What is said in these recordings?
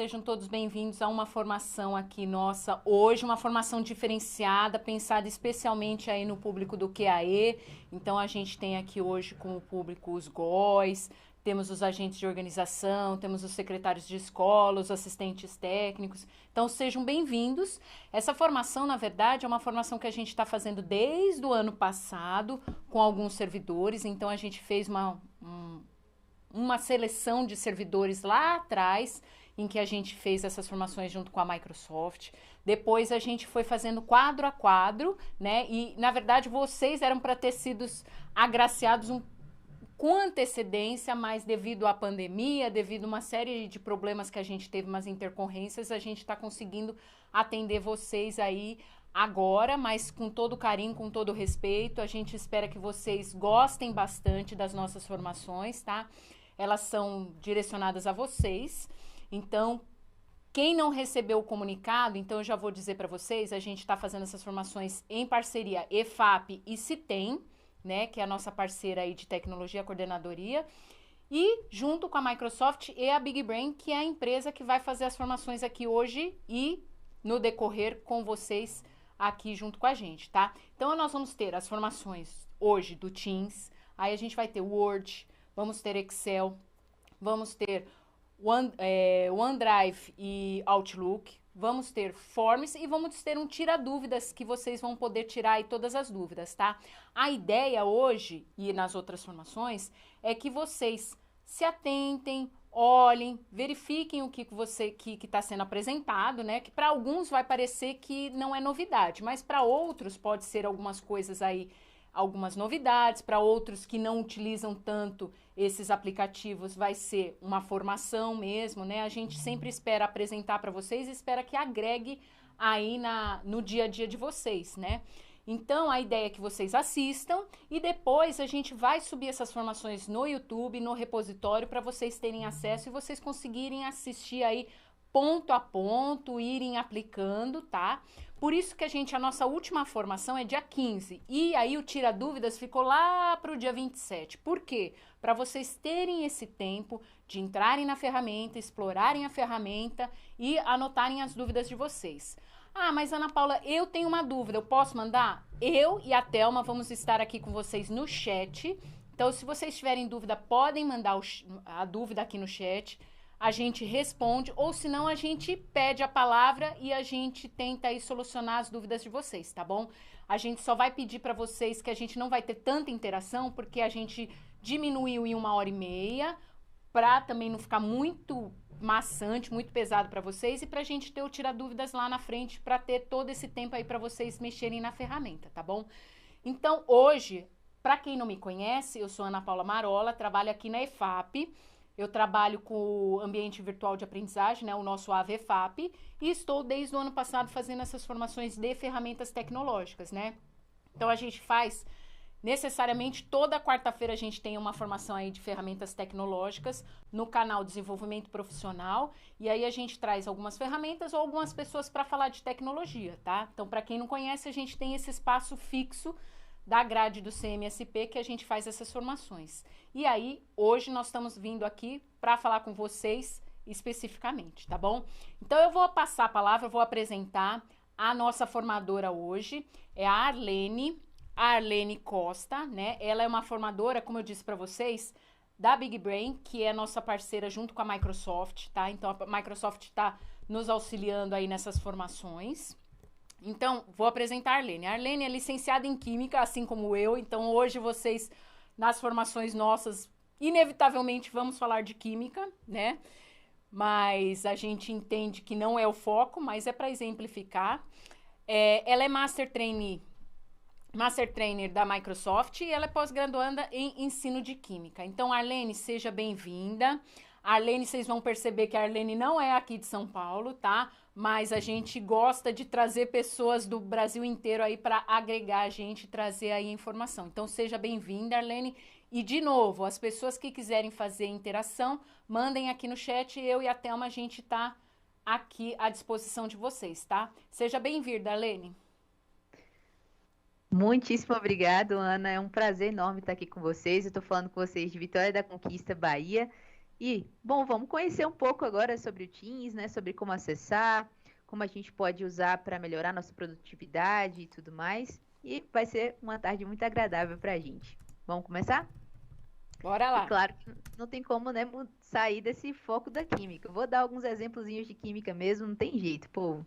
Sejam todos bem-vindos a uma formação aqui nossa hoje, uma formação diferenciada, pensada especialmente aí no público do QAE. Então a gente tem aqui hoje como público os GOIs, temos os agentes de organização, temos os secretários de escola, os assistentes técnicos. Então sejam bem-vindos. Essa formação, na verdade, é uma formação que a gente está fazendo desde o ano passado com alguns servidores. Então a gente fez uma seleção de servidores lá atrás, em que a gente fez essas formações junto com a Microsoft. Depois a gente foi fazendo quadro a quadro, né? E, na verdade, vocês eram para ter sido agraciados com antecedência, mas devido à pandemia, devido a uma série de problemas que a gente teve, umas intercorrências, a gente está conseguindo atender vocês aí agora, mas com todo carinho, com todo respeito. A gente espera que vocês gostem bastante das nossas formações, tá? Elas são direcionadas a vocês. Então, quem não recebeu o comunicado, então eu já vou dizer para vocês, a gente está fazendo essas formações em parceria EFAP e Citem, né, que é a nossa parceira aí de tecnologia, coordenadoria, e junto com a Microsoft e a Big Brain, que é a empresa que vai fazer as formações aqui hoje e no decorrer com vocês aqui junto com a gente, tá? Então, nós vamos ter as formações hoje do Teams, aí a gente vai ter Word, vamos ter Excel, vamos ter OneDrive e Outlook, vamos ter Forms e vamos ter um tira-dúvidas que vocês vão poder tirar aí todas as dúvidas, tá? A ideia hoje e nas outras formações é que vocês se atentem, olhem, verifiquem o que está sendo apresentado, né? Que para alguns vai parecer que não é novidade, mas para outros pode ser algumas coisas aí, algumas novidades. Para outros que não utilizam tanto esses aplicativos vai ser uma formação mesmo, né? A gente sempre espera apresentar para vocês e espera que agregue aí no dia a dia de vocês, né? Então, a ideia é que vocês assistam e depois a gente vai subir essas formações no YouTube, no repositório, para vocês terem acesso e vocês conseguirem assistir aí ponto a ponto, irem aplicando, tá? Por isso que a nossa última formação é dia 15 e aí o Tira Dúvidas ficou lá para o dia 27. Por quê? Para vocês terem esse tempo de entrarem na ferramenta, explorarem a ferramenta e anotarem as dúvidas de vocês. Ah, mas Ana Paula, eu tenho uma dúvida, eu posso mandar? Eu e a Thelma vamos estar aqui com vocês no chat. Então, se vocês tiverem dúvida, podem mandar a dúvida aqui no chat. A gente responde, ou senão a gente pede a palavra e a gente tenta aí solucionar as dúvidas de vocês, tá bom? A gente só vai pedir para vocês que a gente não vai ter tanta interação, porque a gente diminuiu em 1h30, para também não ficar muito maçante, muito pesado para vocês, e para a gente ter o Tira Dúvidas lá na frente, para ter todo esse tempo aí para vocês mexerem na ferramenta, tá bom? Então, hoje, para quem não me conhece, eu sou Ana Paula Marola, trabalho aqui na EFAP. Eu trabalho com o ambiente virtual de aprendizagem, né, o nosso AVEFAP, e estou desde o ano passado fazendo essas formações de ferramentas tecnológicas, né? Então a gente faz necessariamente toda quarta-feira a gente tem uma formação aí de ferramentas tecnológicas no canal Desenvolvimento Profissional, e aí a gente traz algumas ferramentas ou algumas pessoas para falar de tecnologia, tá? Então, para quem não conhece, a gente tem esse espaço fixo da grade do CMSP que a gente faz essas formações. E aí, hoje nós estamos vindo aqui para falar com vocês especificamente, tá bom? Então, eu vou passar a palavra, vou apresentar a nossa formadora hoje, é a Arlene Costa, né? Ela é uma formadora, como eu disse para vocês, da Big Brain, que é nossa parceira junto com a Microsoft, tá? Então, a Microsoft está nos auxiliando aí nessas formações. Então, vou apresentar a Arlene. A Arlene é licenciada em Química, assim como eu. Então, hoje vocês, nas formações nossas, inevitavelmente vamos falar de Química, né? Mas a gente entende que não é o foco, mas é para exemplificar. Ela é Master Trainer da Microsoft e ela é pós-graduanda em Ensino de Química. Então, Arlene, seja bem-vinda. Arlene, vocês vão perceber que a Arlene não é aqui de São Paulo, tá? Mas a gente gosta de trazer pessoas do Brasil inteiro aí para agregar a gente, trazer aí informação. Então, seja bem-vinda, Arlene. E, de novo, as pessoas que quiserem fazer interação, mandem aqui no chat. Eu e a Thelma, a gente tá aqui à disposição de vocês, tá? Seja bem-vinda, Arlene. Muitíssimo obrigado, Ana. É um prazer enorme estar aqui com vocês. Eu estou falando com vocês de Vitória da Conquista, Bahia. E, bom, vamos conhecer um pouco agora sobre o Teams, né? Sobre como acessar, como a gente pode usar para melhorar nossa produtividade e tudo mais. E vai ser uma tarde muito agradável para a gente. Vamos começar? Bora E lá. claro que não tem como, né, sair desse foco da química. Eu vou dar alguns exemplozinhos de química mesmo, não tem jeito, pô.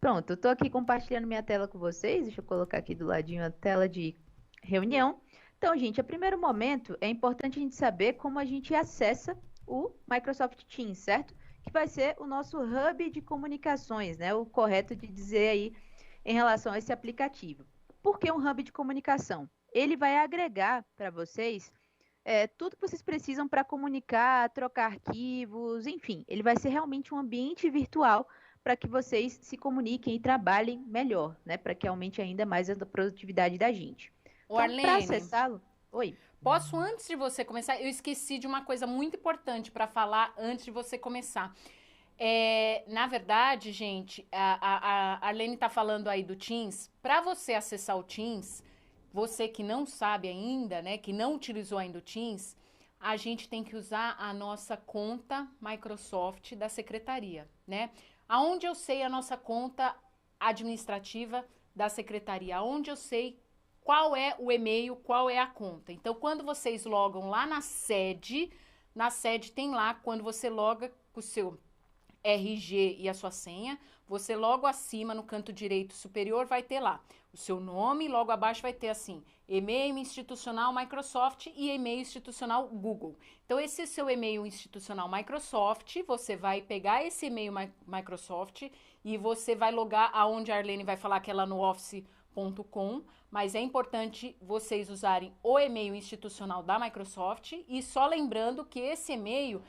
Pronto, eu tô aqui compartilhando minha tela com vocês. Deixa eu colocar aqui do ladinho a tela de reunião. Então, gente, a primeiro momento é importante a gente saber como a gente acessa o Microsoft Teams, certo? Que vai ser o nosso hub de comunicações, né? O correto de dizer aí em relação a esse aplicativo. Por que um hub de comunicação? Ele vai agregar para vocês tudo que vocês precisam para comunicar, trocar arquivos, enfim, ele vai ser realmente um ambiente virtual para que vocês se comuniquem e trabalhem melhor, né? Para que aumente ainda mais a produtividade da gente. Ô, Então, para Arlene, acessá-lo, oi. posso, antes de você começar, eu esqueci de uma coisa muito importante para falar antes de você começar. Na verdade, gente, a Arlene tá falando aí do Teams. Para você acessar o Teams, você que não sabe ainda, né, que não utilizou ainda o Teams, a gente tem que usar a nossa conta Microsoft da secretaria, né? Aonde eu sei a nossa conta administrativa da secretaria, aonde eu sei qual é o e-mail, qual é a conta. Então, quando vocês logam lá na sede tem lá, quando você loga com o seu RG e a sua senha, você logo acima no canto direito superior vai ter lá o seu nome, logo abaixo vai ter assim, e-mail institucional Microsoft e e-mail institucional Google. Então esse seu e-mail institucional Microsoft, você vai pegar esse e-mail Microsoft e você vai logar aonde a Arlene vai falar que é lá no office.com, mas é importante vocês usarem o e-mail institucional da Microsoft e só lembrando que esse e-mail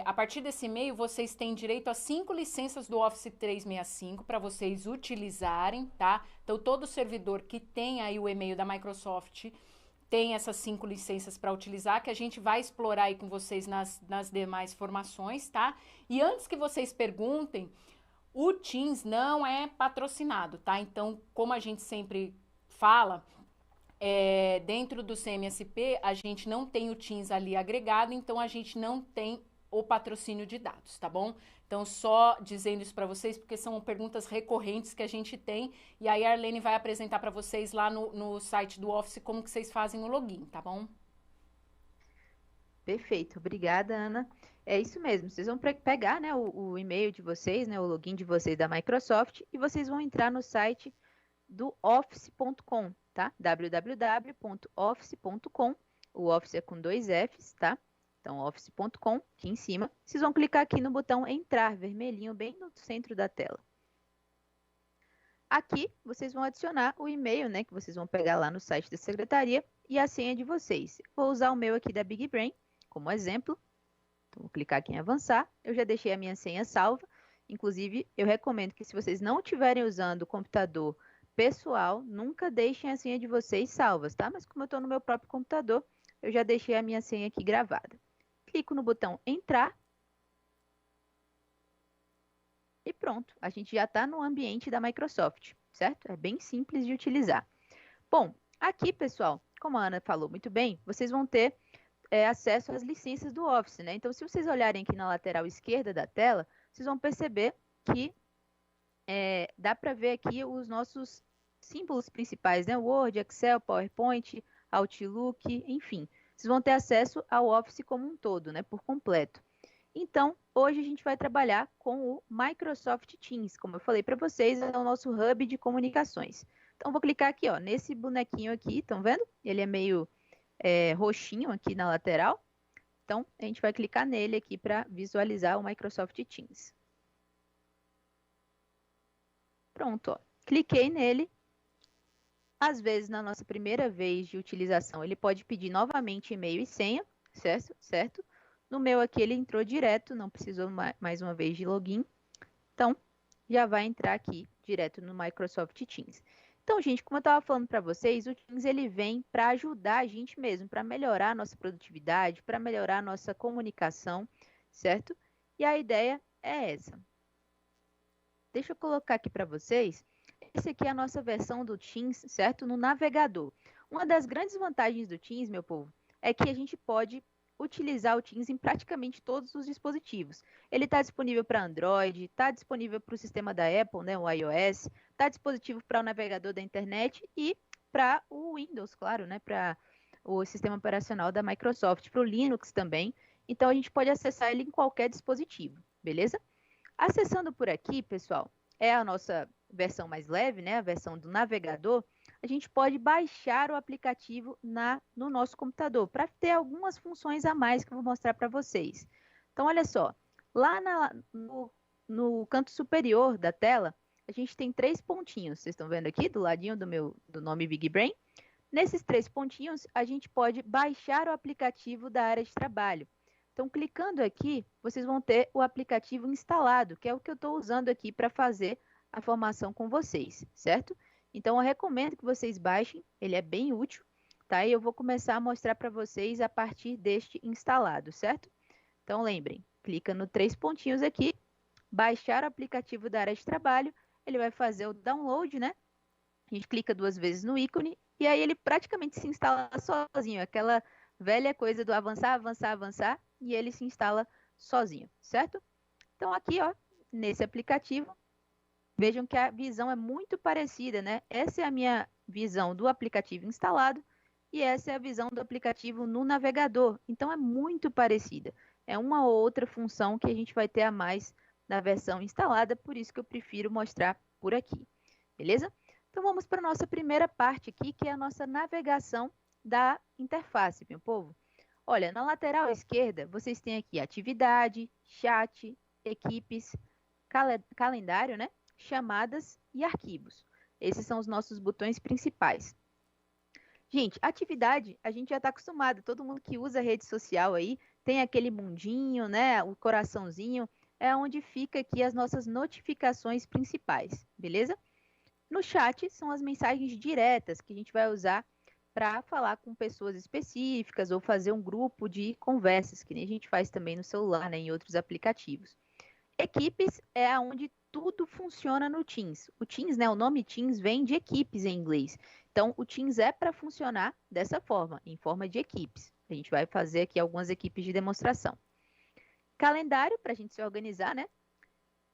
a partir desse e-mail, vocês têm direito a 5 licenças do Office 365 para vocês utilizarem, tá? Então, todo servidor que tem aí o e-mail da Microsoft tem essas 5 licenças para utilizar, que a gente vai explorar aí com vocês nas demais formações, tá? E antes que vocês perguntem, o Teams não é patrocinado, tá? Então, como a gente sempre fala, dentro do CMSP, a gente não tem o Teams ali agregado, então a gente não tem o patrocínio de dados, tá bom? Então, só dizendo isso para vocês, porque são perguntas recorrentes que a gente tem, e aí a Arlene vai apresentar para vocês lá no site do Office como que vocês fazem o login, tá bom? Perfeito, obrigada, Ana. É isso mesmo, vocês vão pegar, né, o e-mail de vocês, né, o login de vocês da Microsoft, e vocês vão entrar no site do office.com, tá? www.office.com. O Office é com 2 Fs, tá? Então, office.com, aqui em cima. Vocês vão clicar aqui no botão entrar, vermelhinho, bem no centro da tela. Aqui, vocês vão adicionar o e-mail, né, que vocês vão pegar lá no site da secretaria e a senha de vocês. Vou usar o meu aqui da Big Brain como exemplo. Então, vou clicar aqui em avançar. Eu já deixei a minha senha salva. Inclusive, eu recomendo que se vocês não estiverem usando o computador pessoal, nunca deixem a senha de vocês salvas, tá? Mas como eu estou no meu próprio computador, eu já deixei a minha senha aqui gravada. Clico no botão entrar. E pronto, a gente já está no ambiente da Microsoft, certo? É bem simples de utilizar. Bom, aqui, pessoal, como a Ana falou muito bem, vocês vão ter acesso às licenças do Office, né? Então, se vocês olharem aqui na lateral esquerda da tela, vocês vão perceber que dá para ver aqui os nossos símbolos principais, né? Word, Excel, PowerPoint, Outlook, enfim. Vocês vão ter acesso ao Office como um todo, né? Por completo. Então, hoje a gente vai trabalhar com o Microsoft Teams. Como eu falei para vocês, é o nosso hub de comunicações. Então, vou clicar aqui, ó, nesse bonequinho aqui, estão vendo? Ele é meio roxinho aqui na lateral. Então, a gente vai clicar nele aqui para visualizar o Microsoft Teams. Pronto, ó. Cliquei nele. Às vezes, na nossa primeira vez de utilização, ele pode pedir novamente e-mail e senha, certo? No meu aqui, ele entrou direto, não precisou mais uma vez de login. Então, já vai entrar aqui direto no Microsoft Teams. Então, gente, como eu estava falando para vocês, o Teams ele vem para ajudar a gente mesmo, para melhorar a nossa produtividade, para melhorar a nossa comunicação, certo? E a ideia é essa. Deixa eu colocar aqui para vocês. Esse aqui é a nossa versão do Teams, certo? No navegador. Uma das grandes vantagens do Teams, meu povo, é que a gente pode utilizar o Teams em praticamente todos os dispositivos. Ele está disponível para Android, está disponível para o sistema da Apple, né, o iOS, está disponível para o navegador da internet e para o Windows, claro, né, para o sistema operacional da Microsoft, para o Linux também. Então, a gente pode acessar ele em qualquer dispositivo, beleza? Acessando por aqui, pessoal, é a nossa versão mais leve, né, a versão do navegador. A gente pode baixar o aplicativo no nosso computador para ter algumas funções a mais que eu vou mostrar para vocês. Então, olha só, lá no canto superior da tela, a gente tem 3 pontinhos. Vocês estão vendo aqui do ladinho do nome Big Brain? Nesses 3 pontinhos, a gente pode baixar o aplicativo da área de trabalho. Então, clicando aqui, vocês vão ter o aplicativo instalado, que é o que eu estou usando aqui para fazer a formação com vocês, certo? Então, eu recomendo que vocês baixem, ele é bem útil, tá? E eu vou começar a mostrar para vocês a partir deste instalado, certo? Então, lembrem, clica no 3 pontinhos aqui, baixar o aplicativo da área de trabalho, ele vai fazer o download, né? A gente clica 2 vezes no ícone e aí ele praticamente se instala sozinho, aquela velha coisa do avançar, avançar, avançar, e ele se instala sozinho, certo? Então, aqui, ó, nesse aplicativo, vejam que a visão é muito parecida, né? Essa é a minha visão do aplicativo instalado e essa é a visão do aplicativo no navegador. Então, é muito parecida. É uma ou outra função que a gente vai ter a mais na versão instalada, por isso que eu prefiro mostrar por aqui, beleza? Então, vamos para a nossa primeira parte aqui, que é a nossa navegação da interface, meu povo. Olha, na lateral esquerda, vocês têm aqui atividade, chat, equipes, calendário, né? Chamadas e arquivos. Esses são os nossos botões principais. Gente, atividade, a gente já está acostumado. Todo mundo que usa rede social aí tem aquele mundinho, né? O coraçãozinho é onde fica aqui as nossas notificações principais, beleza? No chat são as mensagens diretas que a gente vai usar para falar com pessoas específicas ou fazer um grupo de conversas, que nem a gente faz também no celular, né, em outros aplicativos. Equipes é onde tudo funciona no Teams. O Teams, né, o nome Teams vem de equipes em inglês. Então, o Teams é para funcionar dessa forma, em forma de equipes. A gente vai fazer aqui algumas equipes de demonstração. Calendário, para a gente se organizar, né?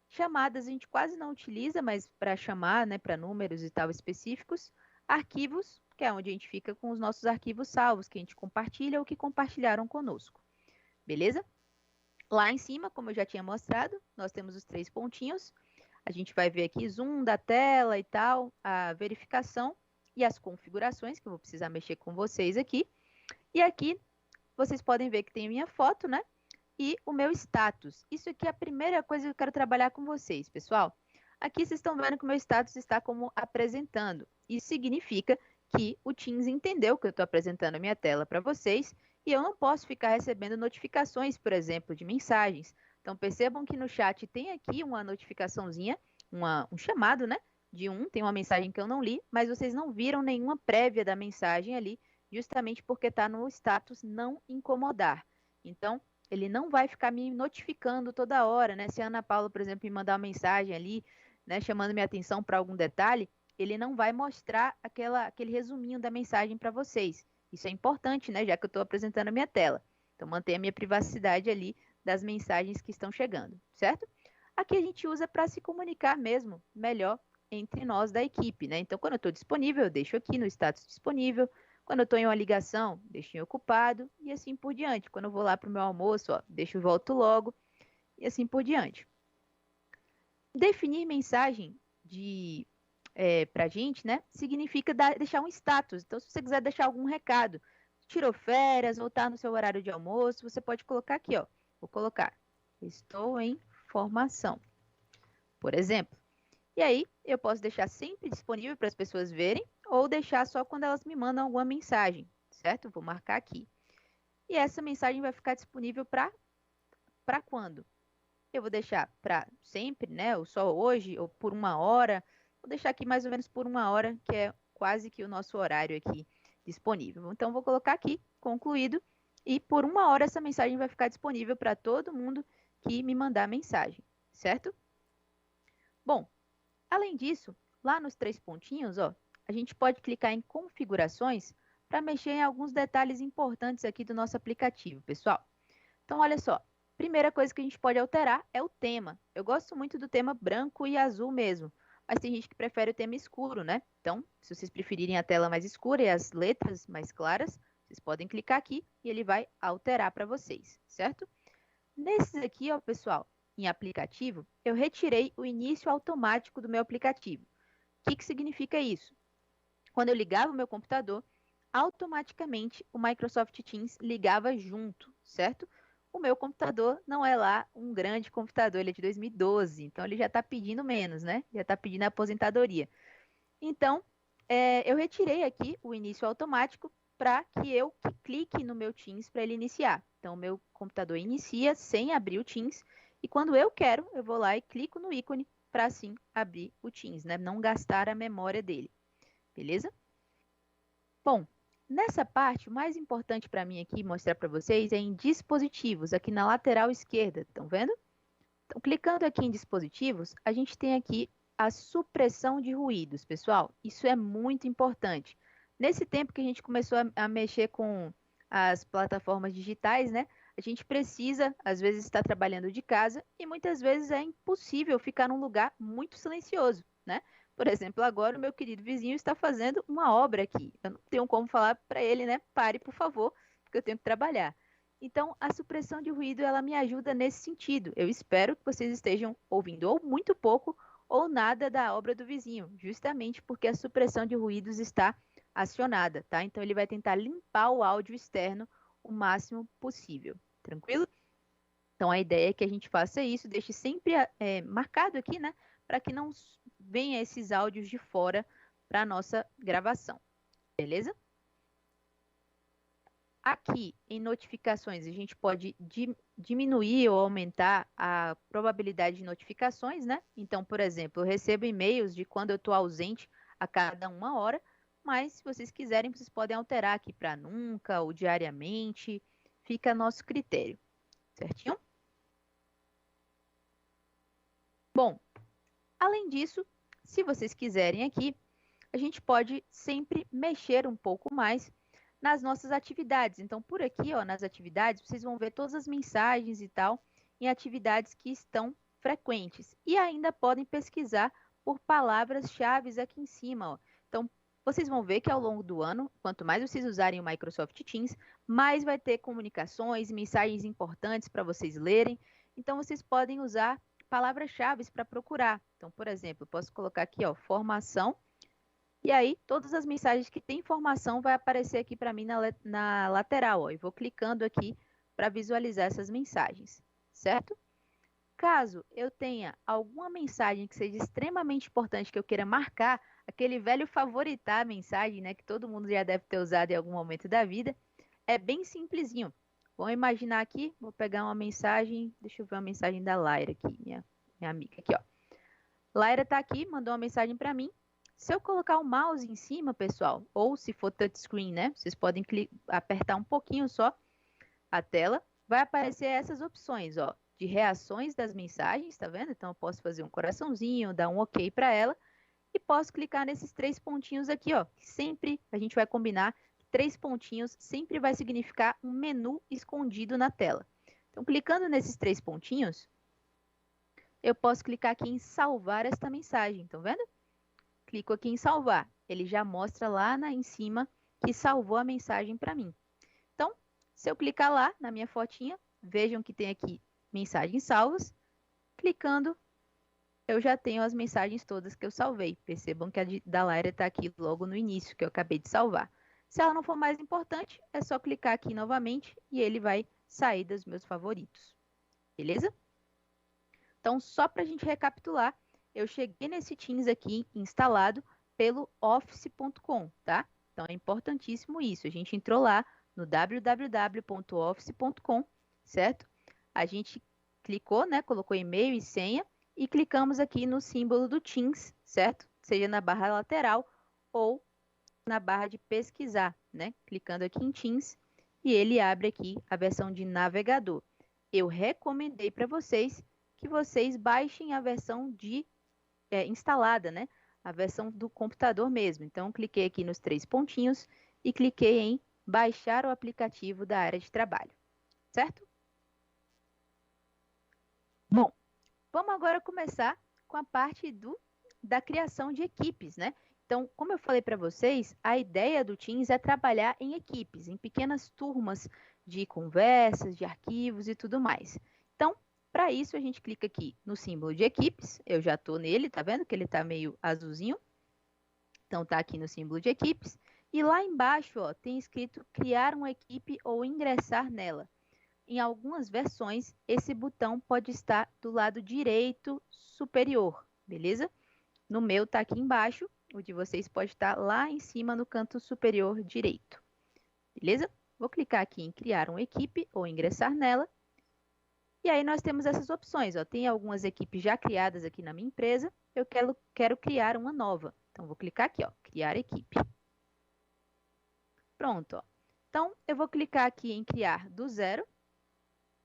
Chamadas a gente quase não utiliza, mas para chamar, né, para números e tal específicos. Arquivos, que é onde a gente fica com os nossos arquivos salvos, que a gente compartilha ou que compartilharam conosco. Beleza? Lá em cima, como eu já tinha mostrado, nós temos os 3 pontinhos. A gente vai ver aqui zoom da tela e tal, a verificação e as configurações, que eu vou precisar mexer com vocês aqui. E aqui, vocês podem ver que tem a minha foto, né? E o meu status. Isso aqui é a primeira coisa que eu quero trabalhar com vocês, pessoal. Aqui vocês estão vendo que o meu status está como apresentando. Isso significa que o Teams entendeu que eu estou apresentando a minha tela para vocês e eu não posso ficar recebendo notificações, por exemplo, de mensagens. Então, percebam que no chat tem aqui uma notificaçãozinha, um chamado, né? Tem uma mensagem que eu não li, mas vocês não viram nenhuma prévia da mensagem ali, justamente porque está no status não incomodar. Então, ele não vai ficar me notificando toda hora, né? Se a Ana Paula, por exemplo, me mandar uma mensagem ali, né, chamando minha atenção para algum detalhe, ele não vai mostrar aquele resuminho da mensagem para vocês. Isso é importante, né? Já que eu estou apresentando a minha tela. Então, mantenha a minha privacidade ali das mensagens que estão chegando, certo? Aqui a gente usa para se comunicar mesmo melhor entre nós da equipe, né? Então, quando eu estou disponível, eu deixo aqui no status disponível. Quando eu estou em uma ligação, deixo em ocupado e assim por diante. Quando eu vou lá para o meu almoço, ó, deixo volto logo e assim por diante. Definir mensagem para a gente, né, significa deixar um status. Então, se você quiser deixar algum recado, tirou férias ou está no seu horário de almoço, você pode colocar aqui, ó. Vou colocar, estou em formação, por exemplo. E aí, eu posso deixar sempre disponível para as pessoas verem ou deixar só quando elas me mandam alguma mensagem, certo? Vou marcar aqui. E essa mensagem vai ficar disponível para quando? Eu vou deixar para sempre, né? Ou só hoje, ou por 1 hora. Vou deixar aqui mais ou menos por 1 hora, que é quase que o nosso horário aqui disponível. Então, vou colocar aqui, concluído. E por 1 hora essa mensagem vai ficar disponível para todo mundo que me mandar mensagem, certo? Bom, além disso, lá nos 3 pontinhos, ó, a gente pode clicar em configurações para mexer em alguns detalhes importantes aqui do nosso aplicativo, pessoal. Então, olha só, primeira coisa que a gente pode alterar é o tema. Eu gosto muito do tema branco e azul mesmo, mas tem gente que prefere o tema escuro, né? Então, se vocês preferirem a tela mais escura e as letras mais claras, vocês podem clicar aqui e ele vai alterar para vocês, certo? Nesses aqui, ó, pessoal, em aplicativo, eu retirei o início automático do meu aplicativo. O que significa isso? Quando eu ligava o meu computador, automaticamente o Microsoft Teams ligava junto, certo? O meu computador não é lá um grande computador, ele é de 2012, então ele já está pedindo menos, né? Já está pedindo aposentadoria. Então, eu retirei aqui o início automático para que eu clique no meu Teams para ele iniciar. Então, o meu computador inicia sem abrir o Teams e quando eu quero, eu vou lá e clico no ícone para assim abrir o Teams, né? Não gastar a memória dele. Beleza? Bom, nessa parte, o mais importante para mim aqui mostrar para vocês é em dispositivos, aqui na lateral esquerda, estão vendo? Então, clicando aqui em dispositivos, a gente tem aqui a supressão de ruídos, pessoal. Isso é muito importante. Nesse tempo que a gente começou a mexer com as plataformas digitais, né? A gente precisa, às vezes, estar trabalhando de casa e muitas vezes é impossível ficar num lugar muito silencioso, né? Por exemplo, agora o meu querido vizinho está fazendo uma obra aqui. Eu não tenho como falar para ele, né? Pare, por favor, porque eu tenho que trabalhar. Então, a supressão de ruído, ela me ajuda nesse sentido. Eu espero que vocês estejam ouvindo ou muito pouco ou nada da obra do vizinho, justamente porque a supressão de ruídos está acionada, tá? Então, ele vai tentar limpar o áudio externo o máximo possível, tranquilo? Então, a ideia é que a gente faça isso, deixe sempre marcado aqui, né? Para que não venha esses áudios de fora para a nossa gravação, beleza? Aqui em notificações, a gente pode diminuir ou aumentar a probabilidade de notificações, né? Então, por exemplo, eu recebo e-mails de quando eu estou ausente a cada 1 hora, mas se vocês quiserem, vocês podem alterar aqui para nunca ou diariamente, fica a nosso critério, certinho? Bom, além disso, se vocês quiserem aqui, a gente pode sempre mexer um pouco mais nas nossas atividades. Então, por aqui, ó, nas atividades, vocês vão ver todas as mensagens e tal em atividades que estão frequentes. E ainda podem pesquisar por palavras-chave aqui em cima, ó. Então, vocês vão ver que ao longo do ano, quanto mais vocês usarem o Microsoft Teams, mais vai ter comunicações, mensagens importantes para vocês lerem. Então, vocês podem usar palavras-chave para procurar. Então, por exemplo, eu posso colocar aqui, ó, formação. E aí, todas as mensagens que tem informação vai aparecer aqui para mim na lateral, ó, e vou clicando aqui para visualizar essas mensagens, certo? Caso eu tenha alguma mensagem que seja extremamente importante que eu queira marcar, aquele velho favoritar a mensagem, né, que todo mundo já deve ter usado em algum momento da vida, é bem simplesinho. Vamos imaginar aqui, vou pegar uma mensagem, deixa eu ver uma mensagem da Laira aqui, minha amiga aqui, ó. Laira está aqui, mandou uma mensagem para mim. Se eu colocar o mouse em cima, pessoal, ou se for touchscreen, né? Vocês podem apertar um pouquinho só a tela. Vai aparecer essas opções, ó, de reações das mensagens, tá vendo? Então, eu posso fazer um coraçãozinho, dar um OK para ela. E posso clicar nesses 3 pontinhos aqui, ó. Que sempre a gente vai combinar que 3 pontinhos sempre vai significar um menu escondido na tela. Então, clicando nesses 3 pontinhos, eu posso clicar aqui em salvar esta mensagem, estão vendo? Clico aqui em salvar, ele já mostra lá em cima que salvou a mensagem para mim. Então, se eu clicar lá na minha fotinha, vejam que tem aqui mensagens salvas. Clicando, eu já tenho as mensagens todas que eu salvei. Percebam que a da Laira está aqui logo no início, que eu acabei de salvar. Se ela não for mais importante, é só clicar aqui novamente e ele vai sair dos meus favoritos. Beleza? Então, só para a gente recapitular, eu cheguei nesse Teams aqui instalado pelo office.com, tá? Então, é importantíssimo isso. A gente entrou lá no www.office.com, certo? A gente clicou, né? Colocou e-mail e senha e clicamos aqui no símbolo do Teams, certo? Seja na barra lateral ou na barra de pesquisar, né? Clicando aqui em Teams e ele abre aqui a versão de navegador. Eu recomendei para vocês que vocês baixem a versão instalada, né? A versão do computador mesmo. Então, cliquei aqui nos 3 pontinhos e cliquei em baixar o aplicativo da área de trabalho, certo? Bom, vamos agora começar com a parte da criação de equipes, né? Então, como eu falei para vocês, a ideia do Teams é trabalhar em equipes, em pequenas turmas de conversas, de arquivos e tudo mais. Então, para isso, a gente clica aqui no símbolo de equipes. Eu já estou nele, tá vendo que ele está meio azulzinho? Então, está aqui no símbolo de equipes. E lá embaixo, ó, tem escrito criar uma equipe ou ingressar nela. Em algumas versões, esse botão pode estar do lado direito superior, beleza? No meu está aqui embaixo, o de vocês pode estar lá em cima no canto superior direito, beleza? Vou clicar aqui em criar uma equipe ou ingressar nela. E aí nós temos essas opções, ó. Tem algumas equipes já criadas aqui na minha empresa, eu quero criar uma nova. Então, vou clicar aqui, ó, criar equipe. Pronto, ó. Então, eu vou clicar aqui em criar do zero.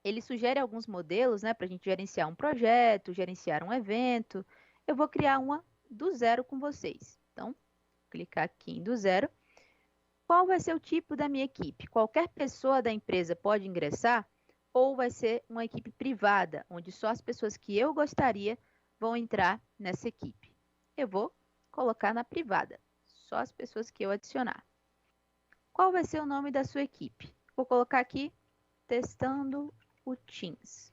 Ele sugere alguns modelos, né, para a gente gerenciar um projeto, gerenciar um evento. Eu vou criar uma do zero com vocês. Então, vou clicar aqui em do zero. Qual vai ser o tipo da minha equipe? Qualquer pessoa da empresa pode ingressar ou vai ser uma equipe privada, onde só as pessoas que eu gostaria vão entrar nessa equipe? Eu vou colocar na privada, só as pessoas que eu adicionar. Qual vai ser o nome da sua equipe? Vou colocar aqui, testando o Teams.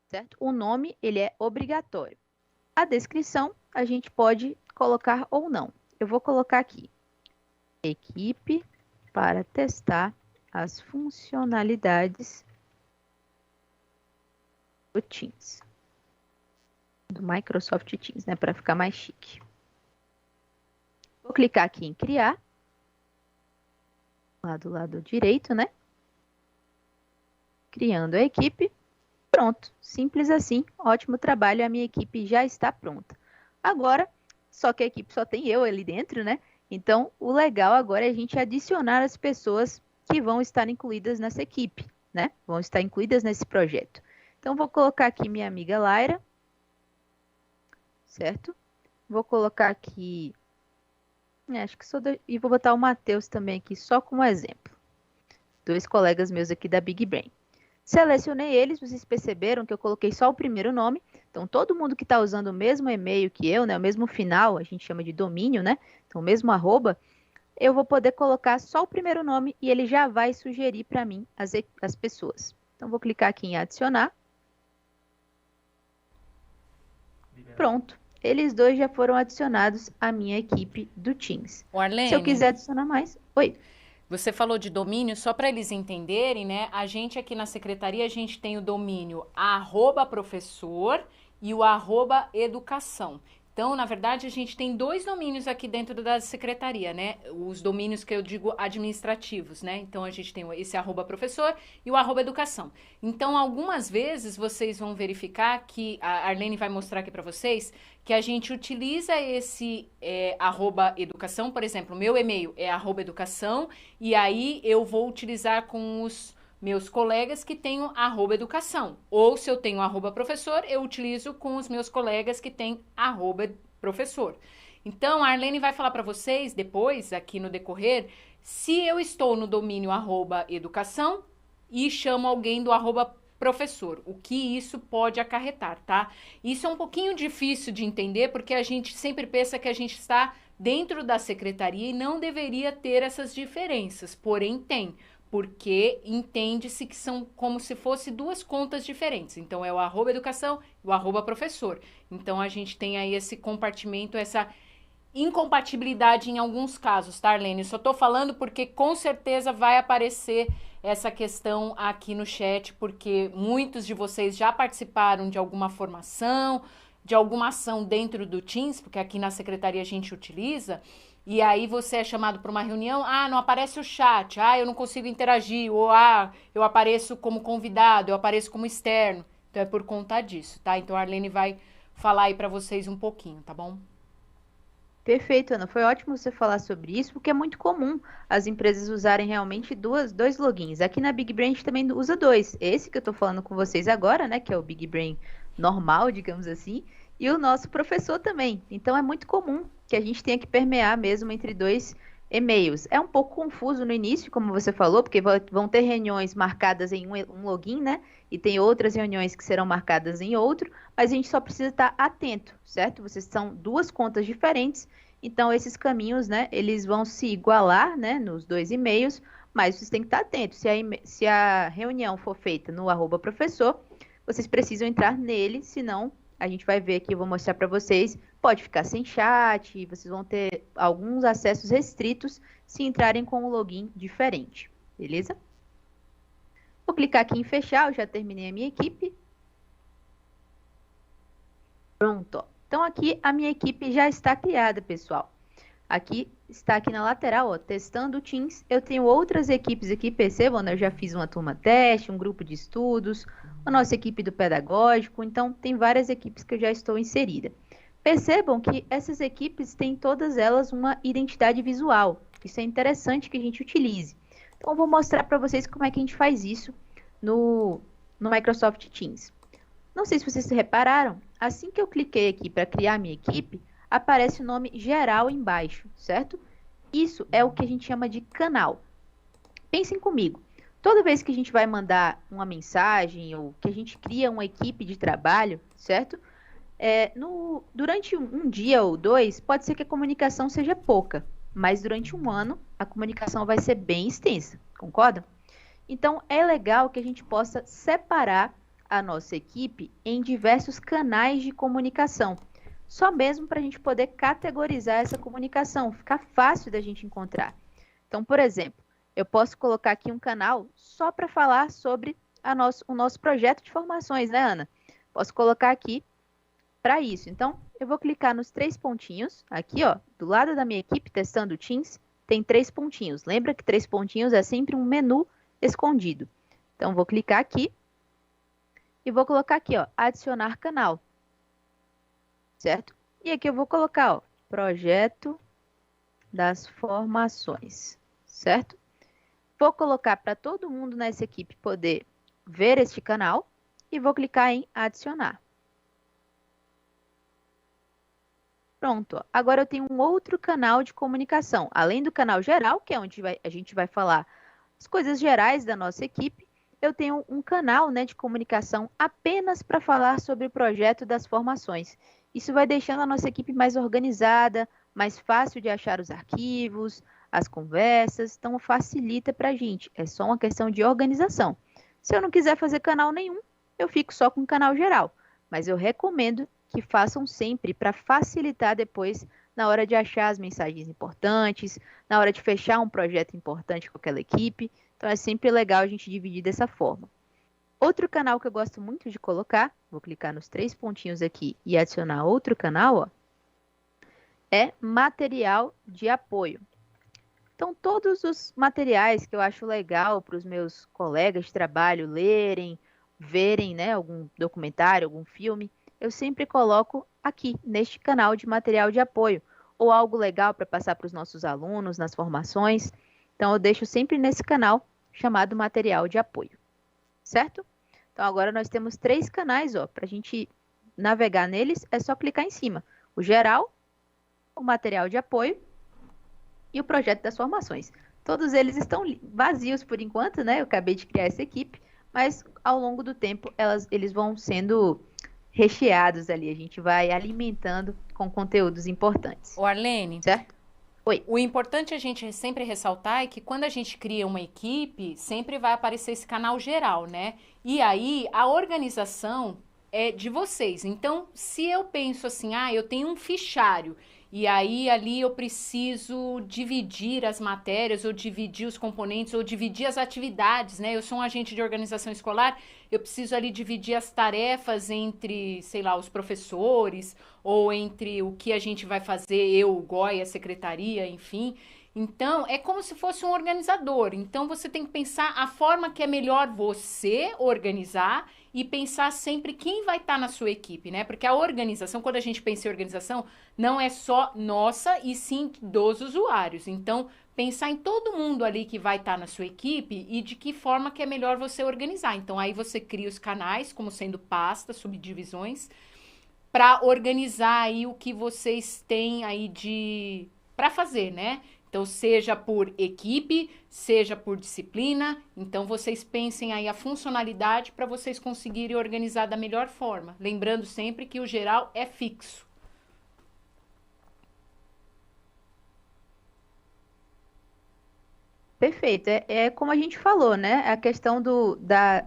Certo? O nome, ele é obrigatório. A descrição, a gente pode colocar ou não. Eu vou colocar aqui, equipe para testar as funcionalidades do Teams. Do Microsoft Teams, né? Para ficar mais chique. Vou clicar aqui em criar. Lá do lado direito, né? Criando a equipe. Pronto, simples assim, ótimo trabalho, a minha equipe já está pronta. Agora, só que a equipe só tem eu ali dentro, né? Então, o legal agora é a gente adicionar as pessoas que vão estar incluídas nessa equipe, né? Vão estar incluídas nesse projeto. Então, vou colocar aqui minha amiga Laira, certo? Vou colocar aqui, acho que e vou botar o Matheus também aqui, só como exemplo. 2 colegas meus aqui da Big Brain. Selecionei eles, vocês perceberam que eu coloquei só o primeiro nome. Então, todo mundo que está usando o mesmo e-mail que eu, né, o mesmo final, a gente chama de domínio, né? Então, o mesmo arroba, eu vou poder colocar só o primeiro nome e ele já vai sugerir para mim as pessoas. Então, vou clicar aqui em adicionar. Pronto. Eles 2 já foram adicionados à minha equipe do Teams. Arlene, se eu quiser adicionar mais... Oi. Você falou de domínio, só para eles entenderem, né? A gente aqui na secretaria, a gente tem o domínio @professor e o @educação. Então, na verdade, a gente tem 2 domínios aqui dentro da secretaria, né? Os domínios que eu digo administrativos, né? Então, a gente tem esse @professor e o @educação. Então, algumas vezes vocês vão verificar que, a Arlene vai mostrar aqui para vocês, que a gente utiliza esse @educação, por exemplo, o meu e-mail é @educação, e aí eu vou utilizar com os meus colegas que tenham @educação. Ou se eu tenho @professor, eu utilizo com os meus colegas que têm @professor. Então, a Arlene vai falar para vocês depois, aqui no decorrer, se eu estou no domínio @educação e chamo alguém do @professor, o que isso pode acarretar, tá? Isso é um pouquinho difícil de entender, porque a gente sempre pensa que a gente está dentro da secretaria e não deveria ter essas diferenças, porém tem, porque entende-se que são como se fossem 2 contas diferentes. Então, é o @educação e o @professor. Então, a gente tem aí esse compartimento, essa incompatibilidade em alguns casos, tá, Arlene? Só tô falando porque com certeza vai aparecer essa questão aqui no chat, porque muitos de vocês já participaram de alguma formação, de alguma ação dentro do Teams, porque aqui na secretaria a gente utiliza, e aí você é chamado para uma reunião, não aparece o chat, eu não consigo interagir, ou eu apareço como convidado, eu apareço como externo. Então é por conta disso, tá? Então a Arlene vai falar aí para vocês um pouquinho, tá bom? Perfeito, Ana. Foi ótimo você falar sobre isso, porque é muito comum as empresas usarem realmente 2 logins. Aqui na Big Brain a gente também usa 2. Esse que eu estou falando com vocês agora, né, que é o Big Brain normal, digamos assim, e o nosso professor também. Então é muito comum que a gente tenha que permear mesmo entre 2 e-mails. É um pouco confuso no início, como você falou, porque vão ter reuniões marcadas em um login, né? E tem outras reuniões que serão marcadas em outro, mas a gente só precisa estar atento, certo? Vocês são duas contas diferentes, então esses caminhos, né, eles vão se igualar, né, nos dois e-mails, mas vocês têm que estar atentos. Se a reunião for feita no @professor, vocês precisam entrar nele, senão a gente vai ver aqui, eu vou mostrar para vocês, pode ficar sem chat, vocês vão ter alguns acessos restritos se entrarem com um login diferente, beleza? Vou clicar aqui em fechar, eu já terminei a minha equipe. Pronto, ó. Então aqui a minha equipe já está criada, pessoal. Aqui está aqui na lateral, ó, testando o Teams. Eu tenho outras equipes aqui, percebam, né? Eu já fiz uma turma teste, um grupo de estudos, a nossa equipe do pedagógico, então tem várias equipes que eu já estou inserida. Percebam que essas equipes têm todas elas uma identidade visual. Isso é interessante que a gente utilize. Então, eu vou mostrar para vocês como é que a gente faz isso no Microsoft Teams. Não sei se vocês repararam, assim que eu cliquei aqui para criar minha equipe, aparece o nome geral embaixo, certo? Isso é o que a gente chama de canal. Pensem comigo, toda vez que a gente vai mandar uma mensagem ou que a gente cria uma equipe de trabalho, certo? Durante um dia ou dois, pode ser que a comunicação seja pouca, mas durante um ano a comunicação vai ser bem extensa, concordam? Então, é legal que a gente possa separar a nossa equipe em diversos canais de comunicação, só mesmo para a gente poder categorizar essa comunicação, ficar fácil da gente encontrar. Então, por exemplo, eu posso colocar aqui um canal só para falar sobre o nosso projeto de formações, né, Ana? Posso colocar aqui para isso. Então, eu vou clicar nos 3 pontinhos, aqui, ó, do lado da minha equipe, testando o Teams, tem 3 pontinhos. Lembra que 3 pontinhos é sempre um menu escondido. Então, vou clicar aqui e vou colocar aqui, ó, adicionar canal, certo? E aqui eu vou colocar, ó, projeto das formações, certo? Vou colocar para todo mundo nessa equipe poder ver este canal e vou clicar em adicionar. Pronto, agora eu tenho um outro canal de comunicação, além do canal geral, que é onde a gente vai falar as coisas gerais da nossa equipe, eu tenho um canal, né, de comunicação apenas para falar sobre o projeto das formações. Isso vai deixando a nossa equipe mais organizada, mais fácil de achar os arquivos, as conversas, então facilita para a gente, é só uma questão de organização. Se eu não quiser fazer canal nenhum, eu fico só com o canal geral, mas eu recomendo que façam sempre para facilitar depois na hora de achar as mensagens importantes, na hora de fechar um projeto importante com aquela equipe. Então, é sempre legal a gente dividir dessa forma. Outro canal que eu gosto muito de colocar, vou clicar nos 3 pontinhos aqui e adicionar outro canal, ó, é material de apoio. Então, todos os materiais que eu acho legal para os meus colegas de trabalho lerem, verem, né, algum documentário, algum filme, eu sempre coloco aqui, neste canal de material de apoio, ou algo legal para passar para os nossos alunos nas formações. Então, eu deixo sempre nesse canal chamado material de apoio, certo? Então, agora nós temos 3 canais, ó, para a gente navegar neles, é só clicar em cima. O geral, o material de apoio e o projeto das formações. Todos eles estão vazios por enquanto, né? Eu acabei de criar essa equipe, mas ao longo do tempo eles vão sendo recheados ali, a gente vai alimentando com conteúdos importantes. Ô, Arlene, certo? Oi. O importante a gente sempre ressaltar é que quando a gente cria uma equipe, sempre vai aparecer esse canal geral, né? E aí, a organização é de vocês. Então, se eu penso assim, eu tenho um fichário, e aí ali eu preciso dividir as matérias, ou dividir os componentes, ou dividir as atividades, né? Eu sou um agente de organização escolar, eu preciso ali dividir as tarefas entre, sei lá, os professores, ou entre o que a gente vai fazer, eu, o GOI, a secretaria, enfim. Então, é como se fosse um organizador. Então, você tem que pensar a forma que é melhor você organizar e pensar sempre quem vai estar na sua equipe, né? Porque a organização, quando a gente pensa em organização, não é só nossa e sim dos usuários. Então, pensar em todo mundo ali que vai estar na sua equipe e de que forma que é melhor você organizar. Então, aí você cria os canais, como sendo pastas, subdivisões, para organizar aí o que vocês têm aí para fazer, né? Então, Então, seja por equipe, seja por disciplina, então vocês pensem aí a funcionalidade para vocês conseguirem organizar da melhor forma. Lembrando sempre que o geral é fixo. Perfeito. É como a gente falou, né? A questão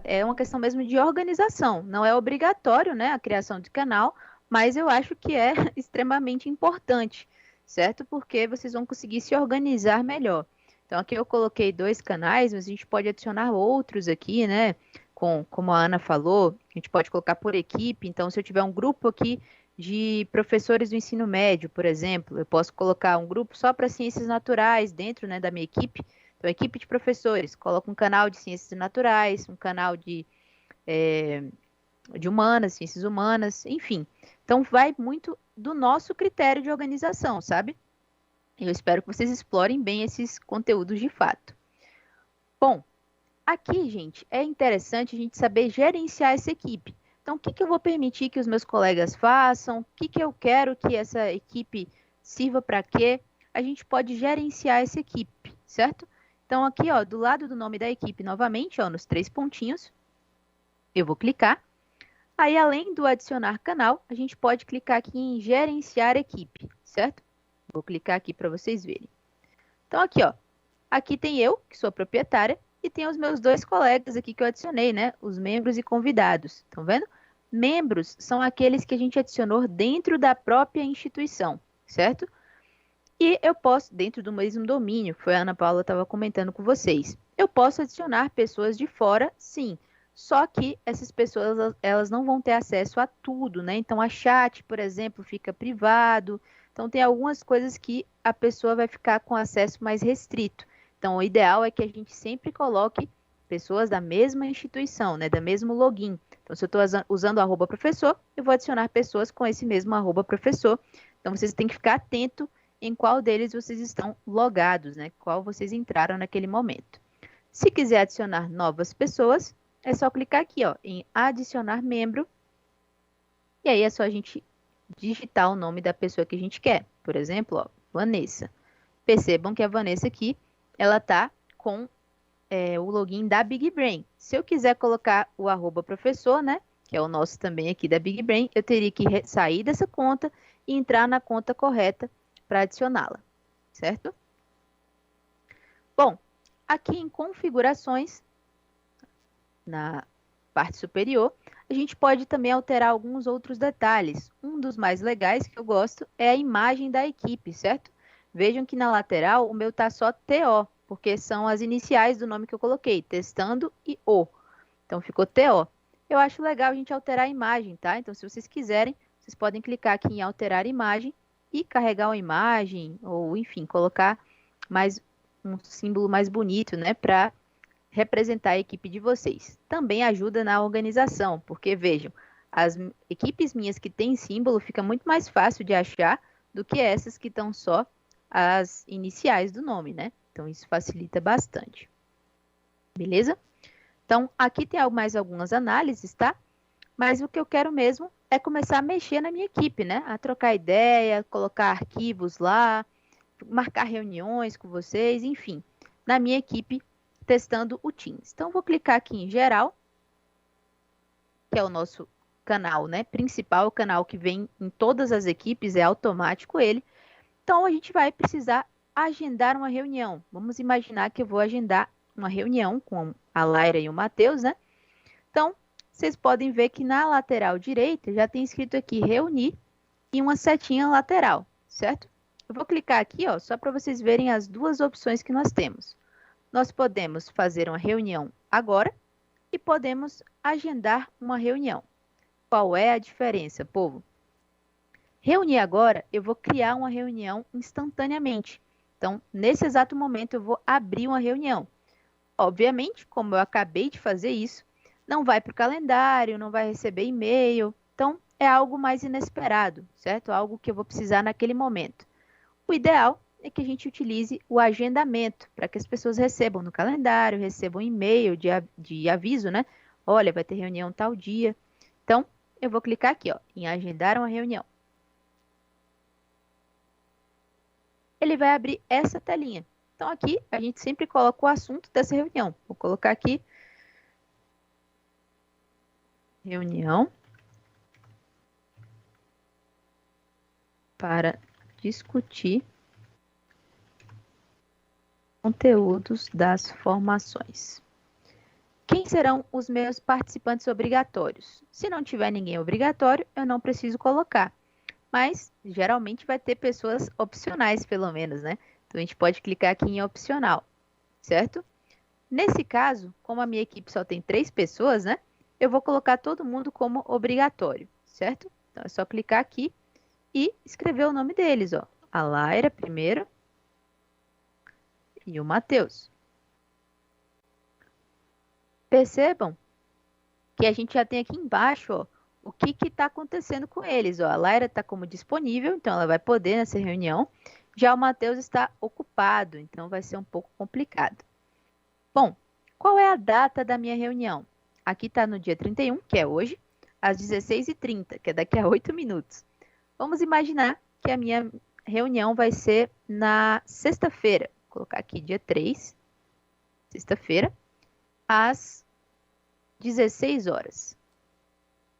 é uma questão mesmo de organização. Não é obrigatório, né, a criação de canal, mas eu acho que é extremamente importante, certo? Porque vocês vão conseguir se organizar melhor. Então, aqui eu coloquei 2 canais, mas a gente pode adicionar outros aqui, né? Como a Ana falou, a gente pode colocar por equipe. Então, se eu tiver um grupo aqui de professores do ensino médio, por exemplo, eu posso colocar um grupo só para ciências naturais dentro, né, da minha equipe. Então, equipe de professores, coloca um canal de ciências naturais, um canal de humanas, ciências humanas, enfim. Então, vai muito do nosso critério de organização, sabe? Eu espero que vocês explorem bem esses conteúdos de fato. Bom, aqui, gente, é interessante a gente saber gerenciar essa equipe. Então, o que eu vou permitir que os meus colegas façam? O que eu quero que essa equipe sirva para quê? A gente pode gerenciar essa equipe, certo? Então, aqui, ó, do lado do nome da equipe, novamente, ó, nos 3 pontinhos, eu vou clicar. Aí, além do adicionar canal, a gente pode clicar aqui em gerenciar equipe, certo? Vou clicar aqui para vocês verem. Então, aqui, ó, aqui tem eu, que sou a proprietária, e tem os meus 2 colegas aqui que eu adicionei, né? Os membros e convidados. Estão vendo? Membros são aqueles que a gente adicionou dentro da própria instituição, certo? E eu posso, dentro do mesmo domínio, que foi a Ana Paula estava comentando com vocês, eu posso adicionar pessoas de fora, sim. Só que essas pessoas, elas não vão ter acesso a tudo, né? Então, a chat, por exemplo, fica privado. Então, tem algumas coisas que a pessoa vai ficar com acesso mais restrito. Então, o ideal é que a gente sempre coloque pessoas da mesma instituição, né? Da mesmo login. Então, se eu estou usando o @professor, eu vou adicionar pessoas com esse mesmo @professor. Então, vocês têm que ficar atento em qual deles vocês estão logados, né? Qual vocês entraram naquele momento. Se quiser adicionar novas pessoas, é só clicar aqui, ó, em adicionar membro. E aí é só a gente digitar o nome da pessoa que a gente quer. Por exemplo, ó, Vanessa. Percebam que a Vanessa aqui, ela tá com o login da Big Brain. Se eu quiser colocar o @professor, né? Que é o nosso também aqui da Big Brain, eu teria que sair dessa conta e entrar na conta correta para adicioná-la, certo? Bom, aqui em configurações, na parte superior, a gente pode também alterar alguns outros detalhes. Um dos mais legais que eu gosto é a imagem da equipe, certo? Vejam que na lateral o meu tá só TO, porque são as iniciais do nome que eu coloquei, testando e O. Então ficou TO. Eu acho legal a gente alterar a imagem, tá? Então se vocês quiserem, vocês podem clicar aqui em alterar imagem e carregar uma imagem, ou enfim, colocar mais um símbolo mais bonito, né, para representar a equipe de vocês. Também ajuda na organização, porque vejam, as equipes minhas que têm símbolo fica muito mais fácil de achar do que essas que estão só as iniciais do nome, né? Então isso facilita bastante. Beleza? Então aqui tem mais algumas análises, tá? Mas o que eu quero mesmo é começar a mexer na minha equipe, né? A trocar ideia, colocar arquivos lá, marcar reuniões com vocês, enfim, na minha equipe testando o Teams. Então, vou clicar aqui em geral, que é o nosso canal, né? Principal, o canal que vem em todas as equipes, é automático ele. Então, a gente vai precisar agendar uma reunião. Vamos imaginar que eu vou agendar uma reunião com a Laira e o Matheus, né? Então, vocês podem ver que na lateral direita já tem escrito aqui reunir e uma setinha lateral, certo? Eu vou clicar aqui, ó, só para vocês verem as 2 opções que nós temos. Nós podemos fazer uma reunião agora e podemos agendar uma reunião. Qual é a diferença, povo? Reunir agora, eu vou criar uma reunião instantaneamente. Então, nesse exato momento, eu vou abrir uma reunião. Obviamente, como eu acabei de fazer isso, não vai para o calendário, não vai receber e-mail. Então, é algo mais inesperado, certo? Algo que eu vou precisar naquele momento. O ideal é que a gente utilize o agendamento, para que as pessoas recebam no calendário, recebam e-mail de aviso, né? Olha, vai ter reunião tal dia. Então, eu vou clicar aqui, ó, em agendar uma reunião. ele vai abrir essa telinha. Então, aqui, a gente sempre coloca o assunto dessa reunião. Vou colocar aqui, reunião para discutir conteúdos das formações. Quem serão os meus participantes obrigatórios? Se não tiver ninguém obrigatório, eu não preciso colocar. Mas, geralmente, vai ter pessoas opcionais, pelo menos, né? Então, a gente pode clicar aqui em opcional, certo? Nesse caso, como a minha equipe só tem 3 pessoas, né? Eu vou colocar todo mundo como obrigatório, certo? Então, é só clicar aqui e escrever o nome deles, ó. A Laira primeiro e o Matheus. Percebam que a gente já tem aqui embaixo, ó, o que está acontecendo com eles. Ó. A Laira está como disponível, então ela vai poder nessa reunião. Já o Matheus está ocupado, então vai ser um pouco complicado. Bom, qual é a data da minha reunião? Aqui está no dia 31, que é hoje, às 16h30, que é daqui a 8 minutos. Vamos imaginar que a minha reunião vai ser na sexta-feira. Vou colocar aqui dia 3, sexta-feira, às 16 horas,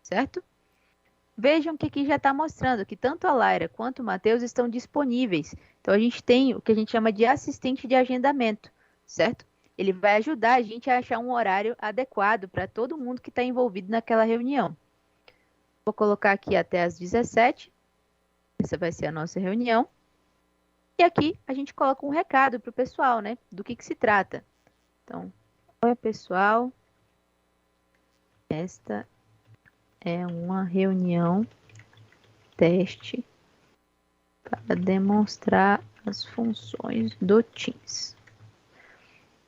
certo? Vejam que aqui já está mostrando que tanto a Laira quanto o Matheus estão disponíveis. Então, a gente tem o que a gente chama de assistente de agendamento, certo? Ele vai ajudar a gente a achar um horário adequado para todo mundo que está envolvido naquela reunião. Vou colocar aqui até às 17. Essa vai ser a nossa reunião. E aqui a gente coloca um recado para o pessoal, né? Do que se trata. Então, oi, pessoal. Esta é uma reunião teste para demonstrar as funções do Teams.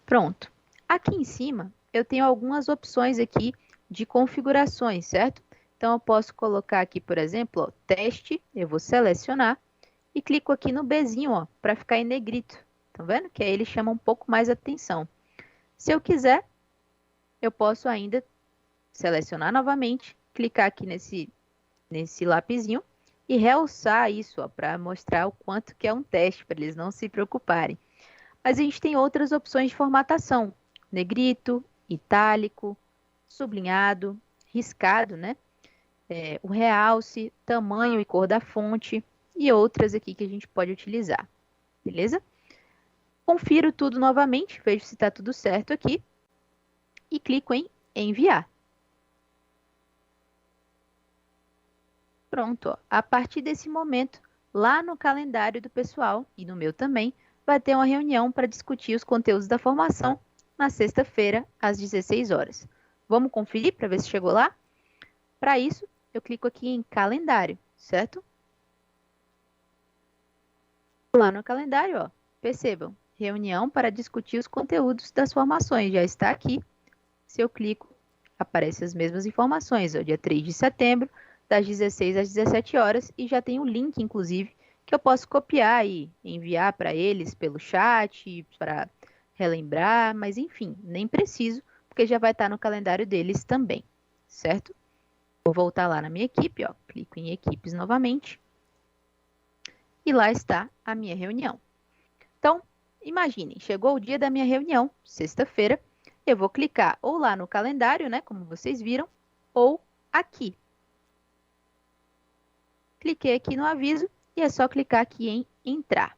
Pronto. Aqui em cima, eu tenho algumas opções aqui de configurações, certo? Então, eu posso colocar aqui, por exemplo, ó, teste, eu vou selecionar e clico aqui no Bzinho, ó, para ficar em negrito. Tá vendo? Que aí ele chama um pouco mais atenção. Se eu quiser, eu posso ainda selecionar novamente, clicar aqui nesse lapisinho e realçar isso para mostrar o quanto que é um teste, para eles não se preocuparem. Mas a gente tem outras opções de formatação, negrito, itálico, sublinhado, riscado, né? O realce, tamanho e cor da fonte e outras aqui que a gente pode utilizar, beleza? Confiro tudo novamente, vejo se está tudo certo aqui e clico em enviar. Pronto, ó. A partir desse momento, lá no calendário do pessoal e no meu também, vai ter uma reunião para discutir os conteúdos da formação na sexta-feira, às 16 horas. Vamos conferir para ver se chegou lá? Para isso, eu clico aqui em calendário, certo? Lá no calendário, ó, percebam, reunião para discutir os conteúdos das formações, já está aqui. Se eu clico, aparecem as mesmas informações, ó, dia 3 de setembro, das 16 às 17 horas, e já tem um link, inclusive, que eu posso copiar e enviar para eles pelo chat, para relembrar, mas enfim, nem preciso, porque já vai estar no calendário deles também, certo? Vou voltar lá na minha equipe, ó, clico em equipes novamente, e lá está a minha reunião. Então, imaginem, chegou o dia da minha reunião, sexta-feira, eu vou clicar ou lá no calendário, né, como vocês viram, ou aqui. Cliquei aqui no aviso e é só clicar aqui em entrar.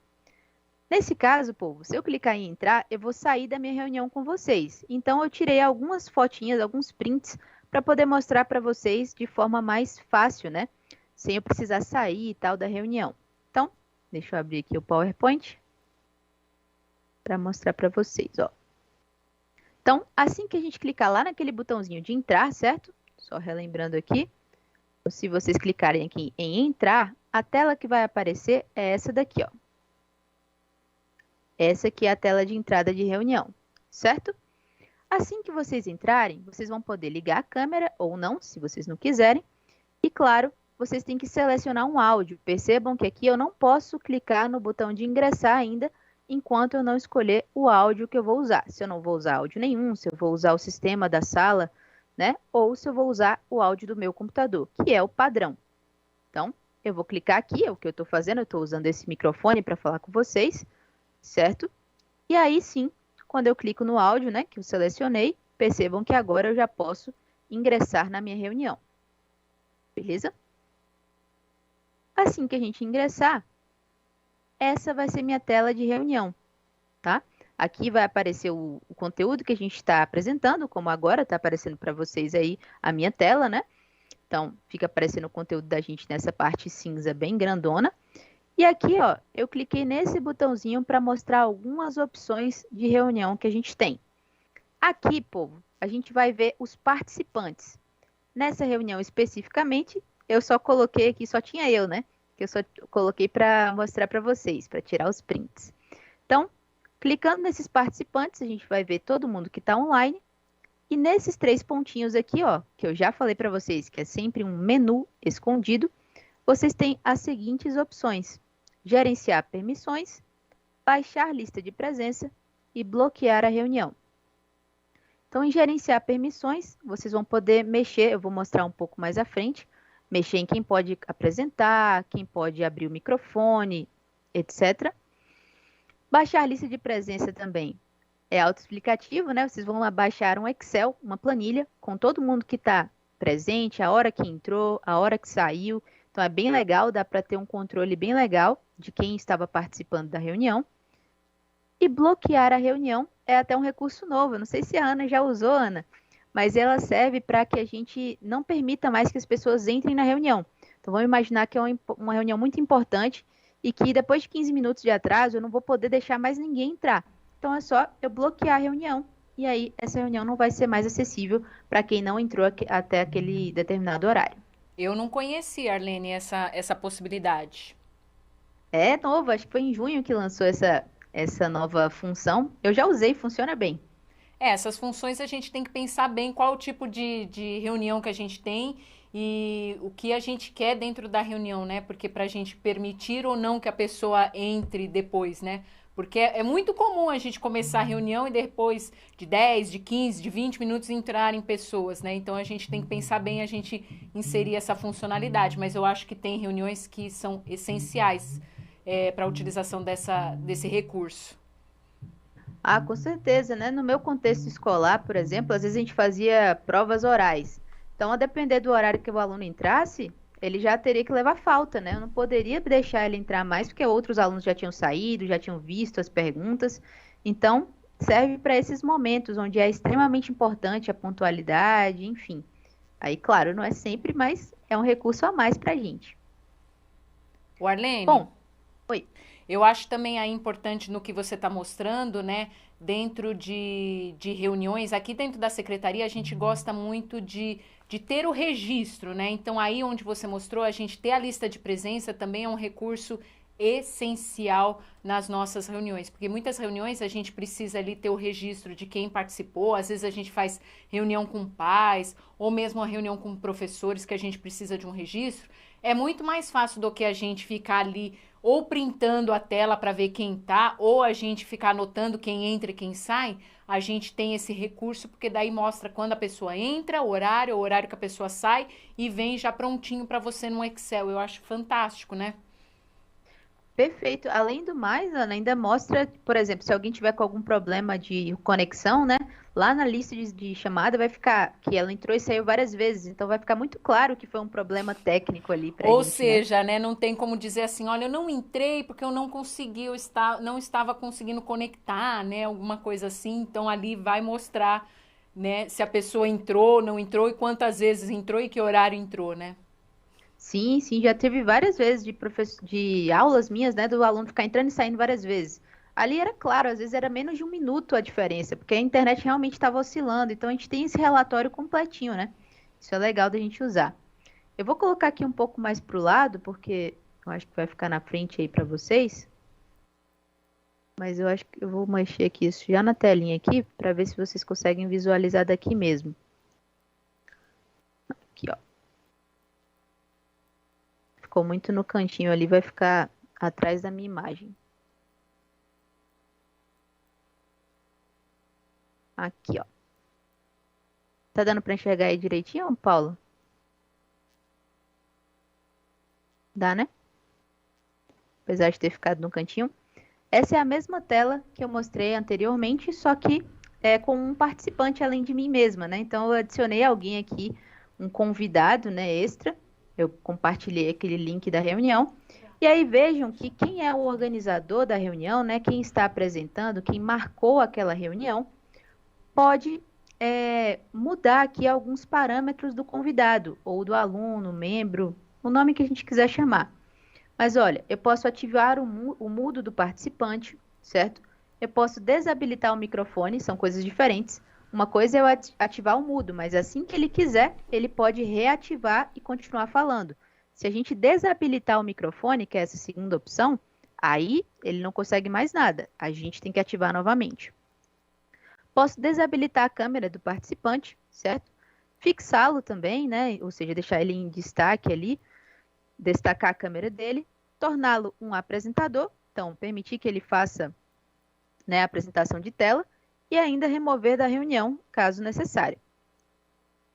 Nesse caso, povo, se eu clicar em entrar, eu vou sair da minha reunião com vocês. Então, eu tirei algumas fotinhas, alguns prints, para poder mostrar para vocês de forma mais fácil, né? Sem eu precisar sair e tal da reunião. Então, deixa eu abrir aqui o PowerPoint para mostrar para vocês, ó. Então, assim que a gente clicar lá naquele botãozinho de entrar, certo? Só relembrando aqui. Se vocês clicarem aqui em entrar, a tela que vai aparecer é essa daqui, ó. Essa aqui é a tela de entrada de reunião, certo? Assim que vocês entrarem, vocês vão poder ligar a câmera ou não, se vocês não quiserem. E, claro, vocês têm que selecionar um áudio. Percebam que aqui eu não posso clicar no botão de ingressar ainda, enquanto eu não escolher o áudio que eu vou usar. Se eu não vou usar áudio nenhum, se eu vou usar o sistema da sala, né? Ou se eu vou usar o áudio do meu computador, que é o padrão. Então, eu vou clicar aqui, é o que eu estou fazendo, eu estou usando esse microfone para falar com vocês, certo? E aí sim, quando eu clico no áudio, né, que eu selecionei, percebam que agora eu já posso ingressar na minha reunião. Beleza? Assim que a gente ingressar, essa vai ser minha tela de reunião, tá? Aqui vai aparecer o conteúdo que a gente está apresentando, como agora está aparecendo para vocês aí a minha tela, né? Então, fica aparecendo o conteúdo da gente nessa parte cinza bem grandona. E aqui, ó, eu cliquei nesse botãozinho para mostrar algumas opções de reunião que a gente tem. Aqui, povo, a gente vai ver os participantes. Nessa reunião especificamente, eu só coloquei aqui, só tinha eu, né? Que eu só coloquei para mostrar para vocês, para tirar os prints. Então, clicando nesses participantes, a gente vai ver todo mundo que está online. E nesses 3 pontinhos aqui, ó, que eu já falei para vocês, que é sempre um menu escondido, vocês têm as seguintes opções: gerenciar permissões, baixar lista de presença e bloquear a reunião. Então, em gerenciar permissões, vocês vão poder mexer, eu vou mostrar um pouco mais à frente, mexer em quem pode apresentar, quem pode abrir o microfone, etc. Baixar a lista de presença também é autoexplicativo, né? Vocês vão lá baixar um Excel, uma planilha, com todo mundo que está presente, a hora que entrou, a hora que saiu. Então, é bem legal, dá para ter um controle bem legal de quem estava participando da reunião. E bloquear a reunião é até um recurso novo. Eu não sei se a Ana já usou, Ana, mas ela serve para que a gente não permita mais que as pessoas entrem na reunião. Então, vamos imaginar que é uma reunião muito importante e que depois de 15 minutos de atraso eu não vou poder deixar mais ninguém entrar. Então, é só eu bloquear a reunião e aí essa reunião não vai ser mais acessível para quem não entrou até aquele determinado horário. Eu não conhecia, Arlene, essa possibilidade. É novo, acho que foi em junho que lançou essa nova função. Eu já usei, funciona bem. Essas funções a gente tem que pensar bem qual o tipo de reunião que a gente tem e o que a gente quer dentro da reunião, né? Porque para a gente permitir ou não que a pessoa entre depois, né? Porque é muito comum a gente começar a reunião e depois de 10, de 15, de 20 minutos entrarem pessoas, né? Então a gente tem que pensar bem a gente inserir essa funcionalidade. Mas eu acho que tem reuniões que são essenciais para a utilização desse recurso. Ah, com certeza, né? No meu contexto escolar, por exemplo, às vezes a gente fazia provas orais. Então, a depender do horário que o aluno entrasse, ele já teria que levar falta, né? Eu não poderia deixar ele entrar mais, porque outros alunos já tinham saído, já tinham visto as perguntas. Então, serve para esses momentos onde é extremamente importante a pontualidade, enfim. Aí, claro, não é sempre, mas é um recurso a mais para a gente. O Arlene? Bom, oi. Eu acho também aí importante no que você está mostrando, né? Dentro de reuniões, aqui dentro da secretaria, a gente gosta muito de ter o registro, né? Então, aí onde você mostrou, a gente ter a lista de presença também é um recurso essencial nas nossas reuniões, porque muitas reuniões a gente precisa ali ter o registro de quem participou, às vezes a gente faz reunião com pais, ou mesmo uma reunião com professores que a gente precisa de um registro, é muito mais fácil do que a gente ficar ali ou printando a tela para ver quem tá, ou a gente ficar anotando quem entra e quem sai, a gente tem esse recurso, porque daí mostra quando a pessoa entra, o horário que a pessoa sai, e vem já prontinho para você no Excel. Eu acho fantástico, né? Perfeito. Além do mais, Ana, ainda mostra, por exemplo, se alguém tiver com algum problema de conexão, né? Lá na lista de chamada vai ficar que ela entrou e saiu várias vezes, então vai ficar muito claro que foi um problema técnico ali pra Ou gente, né? seja, né, não tem como dizer assim, olha, eu não entrei porque eu não consegui, não estava conseguindo conectar, né, alguma coisa assim. Então ali vai mostrar, né, se a pessoa entrou, não entrou e quantas vezes entrou e que horário entrou, né? Sim, sim, já teve várias vezes de aulas minhas, né, do aluno ficar entrando e saindo várias vezes. Ali era claro, às vezes era menos de um minuto a diferença, porque a internet realmente estava oscilando, então a gente tem esse relatório completinho, né? Isso é legal da gente usar. Eu vou colocar aqui um pouco mais para o lado, porque eu acho que vai ficar na frente aí para vocês. Mas eu acho que eu vou mexer aqui isso já na telinha aqui, para ver se vocês conseguem visualizar daqui mesmo. Aqui, ó. Ficou muito no cantinho ali, vai ficar atrás da minha imagem. Aqui, ó. Tá dando para enxergar aí direitinho, Paulo? Dá, né? Apesar de ter ficado no cantinho. Essa é a mesma tela que eu mostrei anteriormente, só que com um participante além de mim mesma, né? Então, eu adicionei alguém aqui, um convidado, né, extra. Eu compartilhei aquele link da reunião. E aí vejam que quem é o organizador da reunião, né, quem está apresentando, quem marcou aquela reunião, pode mudar aqui alguns parâmetros do convidado, ou do aluno, membro, o nome que a gente quiser chamar. Mas olha, eu posso ativar o mudo do participante, certo? Eu posso desabilitar o microfone, são coisas diferentes. Uma coisa é eu ativar o mudo, mas assim que ele quiser, ele pode reativar e continuar falando. Se a gente desabilitar o microfone, que é essa segunda opção, aí ele não consegue mais nada. A gente tem que ativar novamente. Posso desabilitar a câmera do participante, certo? Fixá-lo também, né? Ou seja, deixar ele em destaque ali, destacar a câmera dele, torná-lo um apresentador, então permitir que ele faça, né, a apresentação de tela e ainda remover da reunião, caso necessário.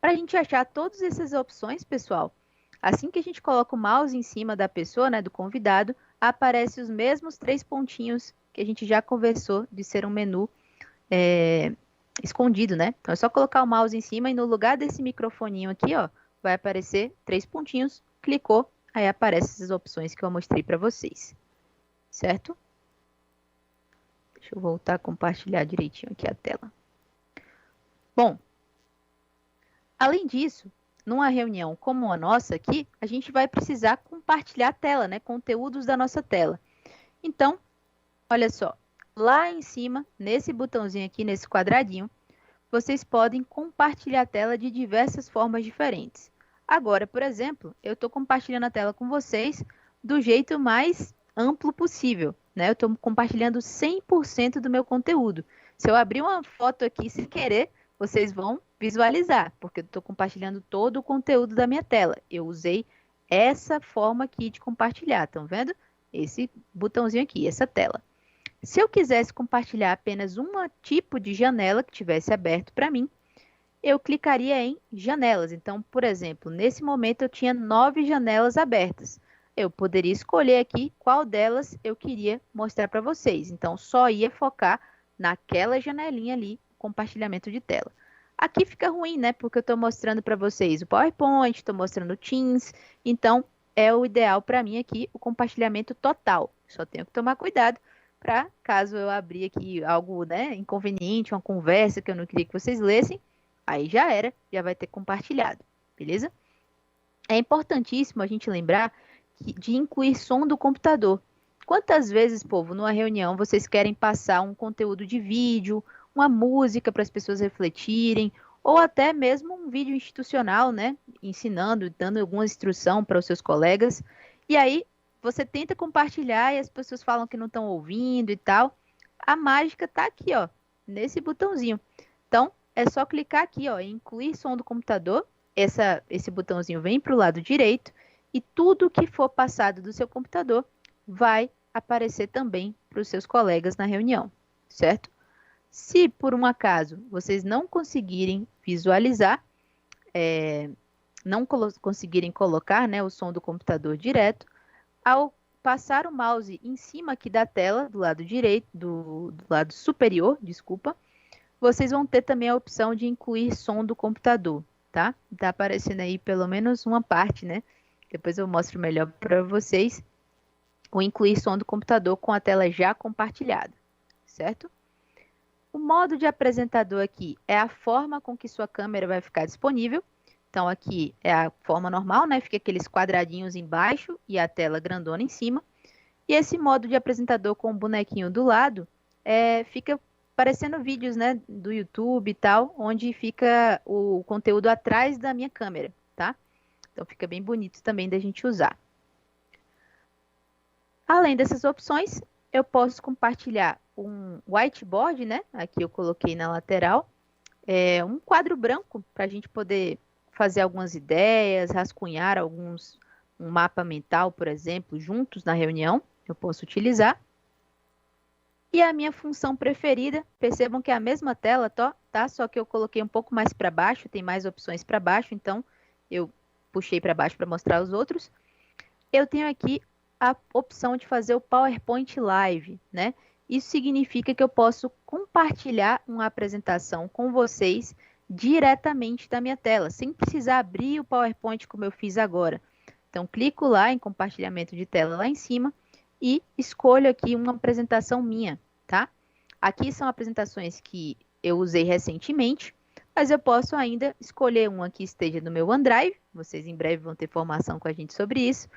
Para a gente achar todas essas opções, pessoal, assim que a gente coloca o mouse em cima da pessoa, né, do convidado, aparecem os mesmos 3 pontinhos que a gente já conversou de ser um menu escondido, né? Então é só colocar o mouse em cima e no lugar desse microfoninho aqui, ó, vai aparecer 3 pontinhos, clicou, aí aparecem essas opções que eu mostrei para vocês, certo? Deixa eu voltar a compartilhar direitinho aqui a tela. Bom, além disso, numa reunião como a nossa aqui, a gente vai precisar compartilhar a tela, né? Conteúdos da nossa tela. Então, olha só, lá em cima, nesse botãozinho aqui, nesse quadradinho, vocês podem compartilhar a tela de diversas formas diferentes. Agora, por exemplo, eu estou compartilhando a tela com vocês do jeito mais amplo possível, né? Eu estou compartilhando 100% do meu conteúdo. Se eu abrir uma foto aqui sem querer, vocês vão visualizar, porque eu estou compartilhando todo o conteúdo da minha tela. Eu usei essa forma aqui de compartilhar, estão vendo? Esse botãozinho aqui, essa tela. Se eu quisesse compartilhar apenas um tipo de janela que tivesse aberto para mim, eu clicaria em janelas. Então, por exemplo, nesse momento eu tinha 9 janelas abertas. Eu poderia escolher aqui qual delas eu queria mostrar para vocês. Então, só ia focar naquela janelinha ali, compartilhamento de tela. Aqui fica ruim, né? Porque eu estou mostrando para vocês o PowerPoint, estou mostrando o Teams. Então, é o ideal para mim aqui o compartilhamento total. Só tenho que tomar cuidado para, caso eu abrir aqui algo, né, inconveniente, uma conversa que eu não queria que vocês lessem, aí já era, já vai ter compartilhado, beleza? É importantíssimo a gente lembrar de incluir som do computador. Quantas vezes, povo, numa reunião, vocês querem passar um conteúdo de vídeo, uma música para as pessoas refletirem, ou até mesmo um vídeo institucional, né, ensinando, dando alguma instrução para os seus colegas, e aí você tenta compartilhar e as pessoas falam que não estão ouvindo e tal. A mágica está aqui, ó, nesse botãozinho. Então, é só clicar aqui, ó, em incluir som do computador. Esse botãozinho vem para o lado direito e tudo que for passado do seu computador vai aparecer também para os seus colegas na reunião, certo? Se, por um acaso, vocês não conseguirem visualizar, não conseguirem colocar, né, o som do computador direto, ao passar o mouse em cima aqui da tela, do lado direito, do lado superior, desculpa, vocês vão ter também a opção de incluir som do computador, tá? Tá aparecendo aí pelo menos uma parte, né? Depois eu mostro melhor para vocês o incluir som do computador com a tela já compartilhada, certo? O modo de apresentador aqui é a forma com que sua câmera vai ficar disponível. Então, aqui é a forma normal, né? Fica aqueles quadradinhos embaixo e a tela grandona em cima. E esse modo de apresentador com o bonequinho do lado, fica parecendo vídeos, né, do YouTube e tal, onde fica o conteúdo atrás da minha câmera, tá? Então, fica bem bonito também da gente usar. Além dessas opções, eu posso compartilhar um whiteboard, né? Aqui eu coloquei na lateral, um quadro branco para a gente poder fazer algumas ideias, rascunhar um mapa mental, por exemplo, juntos na reunião, eu posso utilizar. E a minha função preferida, percebam que é a mesma tela, tá? Só que eu coloquei um pouco mais para baixo, tem mais opções para baixo, então eu puxei para baixo para mostrar os outros. eu tenho aqui a opção de fazer o PowerPoint Live, né? Isso significa que eu posso compartilhar uma apresentação com vocês diretamente da minha tela, sem precisar abrir o PowerPoint como eu fiz agora. Então, clico lá em compartilhamento de tela lá em cima e escolho aqui uma apresentação minha, tá? Aqui são apresentações que eu usei recentemente, mas eu posso ainda escolher uma que esteja no meu OneDrive, vocês em breve vão ter formação com a gente sobre isso,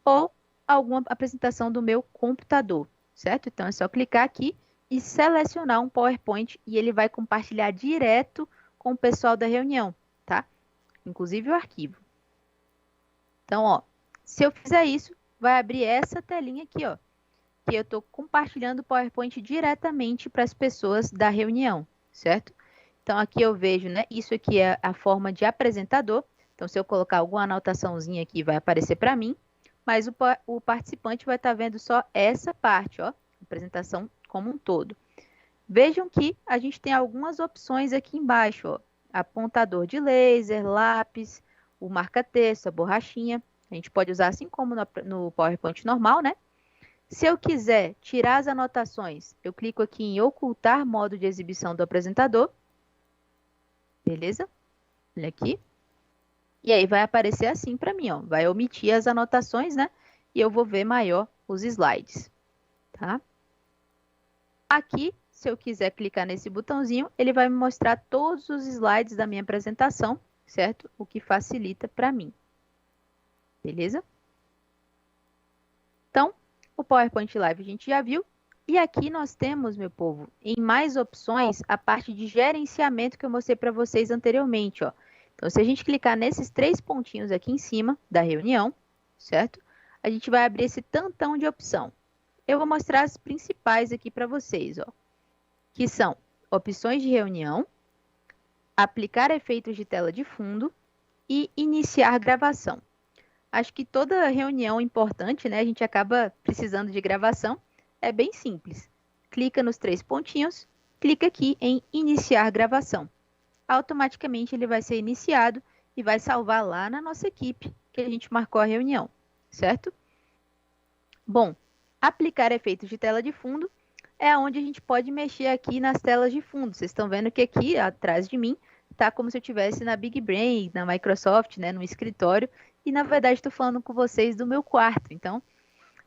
ou alguma apresentação do meu computador, certo? Então, é só clicar aqui e selecionar um PowerPoint e ele vai compartilhar direto com o pessoal da reunião, tá? Inclusive o arquivo. Então, ó, se eu fizer isso, vai abrir essa telinha aqui, ó, que eu estou compartilhando o PowerPoint diretamente para as pessoas da reunião, certo? Então, aqui eu vejo, né, isso aqui é a forma de apresentador. Então, se eu colocar alguma anotaçãozinha aqui, vai aparecer para mim, mas o participante vai estar vendo só essa parte, ó, apresentação como um todo. Vejam que a gente tem algumas opções aqui embaixo, ó, apontador de laser, lápis, o marca-texto, a borrachinha. A gente pode usar assim como no PowerPoint normal, né? Se eu quiser tirar as anotações, eu clico aqui em ocultar modo de exibição do apresentador. Beleza? Olha aqui. E aí vai aparecer assim para mim, ó. Vai omitir as anotações, né? E eu vou ver maior os slides, tá? Aqui, se eu quiser clicar nesse botãozinho, ele vai me mostrar todos os slides da minha apresentação, certo? O que facilita para mim. Beleza? Então, o PowerPoint Live a gente já viu. E aqui nós temos, meu povo, em mais opções, a parte de gerenciamento que eu mostrei para vocês anteriormente, ó. Então, se a gente clicar nesses 3 pontinhos aqui em cima da reunião, certo? A gente vai abrir esse tantão de opção. Eu vou mostrar as principais aqui para vocês, ó, que são opções de reunião, aplicar efeitos de tela de fundo e iniciar gravação. Acho que toda reunião importante, né, a gente acaba precisando de gravação, é bem simples. Clica nos 3 pontinhos, clica aqui em iniciar gravação. Automaticamente ele vai ser iniciado e vai salvar lá na nossa equipe que a gente marcou a reunião, certo? Bom, aplicar efeitos de tela de fundo é onde a gente pode mexer aqui nas telas de fundo. Vocês estão vendo que aqui atrás de mim está como se eu estivesse na Big Brain, na Microsoft, né, no escritório, e na verdade estou falando com vocês do meu quarto. Então,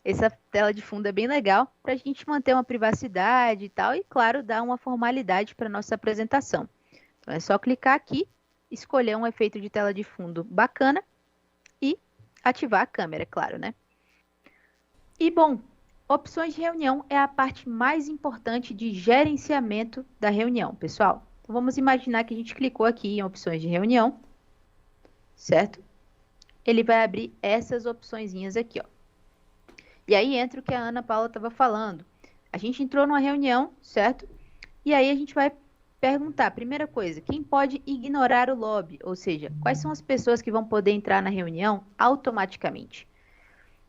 essa tela de fundo é bem legal para a gente manter uma privacidade e tal, e claro, dar uma formalidade para a nossa apresentação. Então, é só clicar aqui, escolher um efeito de tela de fundo bacana e ativar a câmera, claro, né? E, bom, opções de reunião é a parte mais importante de gerenciamento da reunião, pessoal. Então, vamos imaginar que a gente clicou aqui em opções de reunião, certo? Ele vai abrir essas opçõezinhas aqui, ó. E aí entra o que a Ana Paula estava falando. A gente entrou numa reunião, certo? E aí a gente vai perguntar, primeira coisa, quem pode ignorar o lobby? Ou seja, quais são as pessoas que vão poder entrar na reunião automaticamente?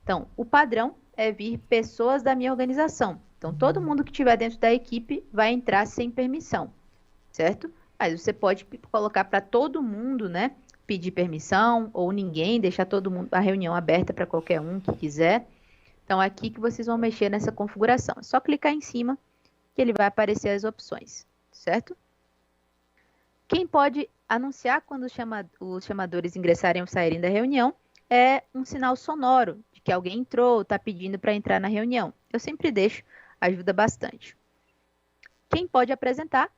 Então, o padrão é vir pessoas da minha organização. Então, todo mundo que estiver dentro da equipe vai entrar sem permissão, certo? Mas você pode colocar para todo mundo, né? Pedir permissão ou ninguém, deixar todo mundo, a reunião aberta para qualquer um que quiser. Então, é aqui que vocês vão mexer nessa configuração. É só clicar em cima que ele vai aparecer as opções, certo? Quem pode anunciar quando os chamadores ingressarem ou saírem da reunião é um sinal sonoro de que alguém entrou ou está pedindo para entrar na reunião. Eu sempre deixo, ajuda bastante. Quem pode apresentar?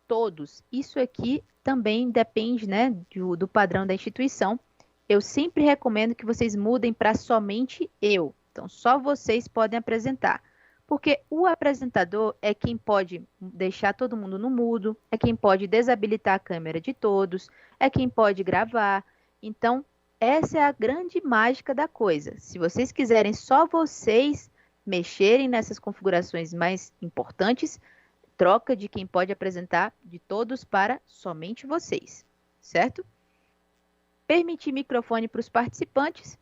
Todos. Isso aqui também depende, né, do padrão da instituição. Eu sempre recomendo que vocês mudem para somente eu. Então, só vocês podem apresentar. Porque o apresentador é quem pode deixar todo mundo no mudo, é quem pode desabilitar a câmera de todos, é quem pode gravar. Então, essa é a grande mágica da coisa. Se vocês quiserem só vocês mexerem nessas configurações mais importantes, troca de quem pode apresentar de todos para somente vocês, certo? Permitir microfone para os participantes,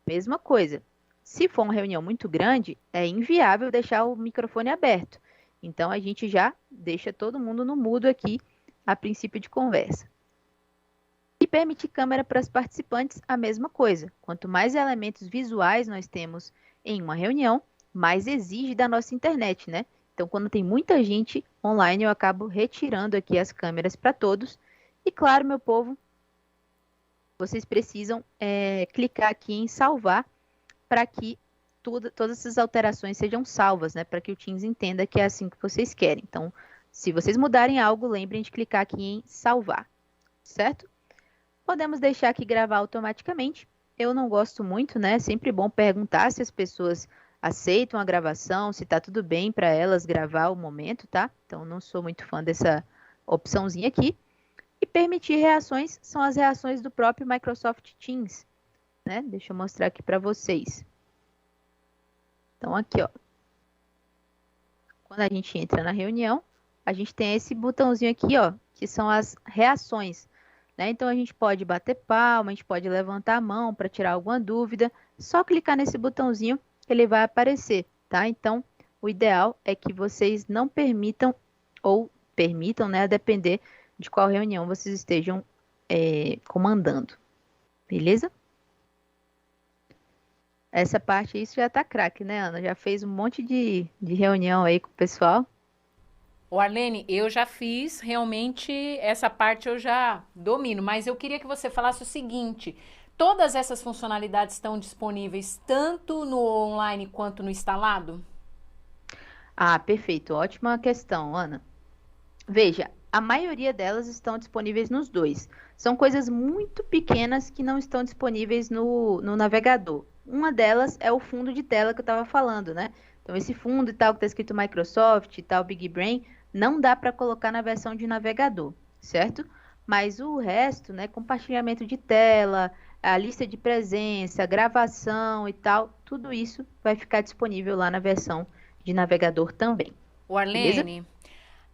mesma coisa. Se for uma reunião muito grande, é inviável deixar o microfone aberto. Então, a gente já deixa todo mundo no mudo aqui, a princípio de conversa. E E permitir câmera para os participantes, a mesma coisa. Quanto mais elementos visuais nós temos em uma reunião, mais exige da nossa internet, né? Então, quando tem muita gente online, eu acabo retirando aqui as câmeras para todos. E claro, meu povo, vocês precisam clicar aqui em salvar para que todas essas alterações sejam salvas, né? Para que o Teams entenda que é assim que vocês querem. Então, se vocês mudarem algo, lembrem de clicar aqui em salvar, certo? Podemos deixar aqui gravar automaticamente. Eu não gosto muito, né? É sempre bom perguntar se as pessoas aceitam a gravação, se tá tudo bem para elas gravar o momento, tá? Então, não sou muito fã dessa opçãozinha aqui. E permitir reações são as reações do próprio Microsoft Teams, né? Deixa eu mostrar aqui para vocês. Então, aqui, ó. Quando a gente entra na reunião, a gente tem esse botãozinho aqui, ó, que são as reações, né? Então, a gente pode bater palma, a gente pode levantar a mão para tirar alguma dúvida. Só clicar nesse botãozinho que ele vai aparecer, tá? Então, o ideal é que vocês não permitam ou permitam, né, a depender de qual reunião vocês estejam comandando, beleza? Essa parte aí já tá craque, né, Ana? Já fez um monte de reunião aí com o pessoal. O Arlene, eu já fiz, realmente essa parte eu já domino, mas eu queria que você falasse o seguinte: todas essas funcionalidades estão disponíveis tanto no online quanto no instalado? Ah, perfeito, ótima questão, Ana. Veja, a maioria delas estão disponíveis nos dois. São coisas muito pequenas que não estão disponíveis no navegador. Uma delas é o fundo de tela que eu estava falando, né? Então, esse fundo e tal que está escrito Microsoft e tal, Big Brain, não dá para colocar na versão de navegador, certo? Mas o resto, né, compartilhamento de tela, a lista de presença, gravação e tal, tudo isso vai ficar disponível lá na versão de navegador também. O Arlene, Beleza?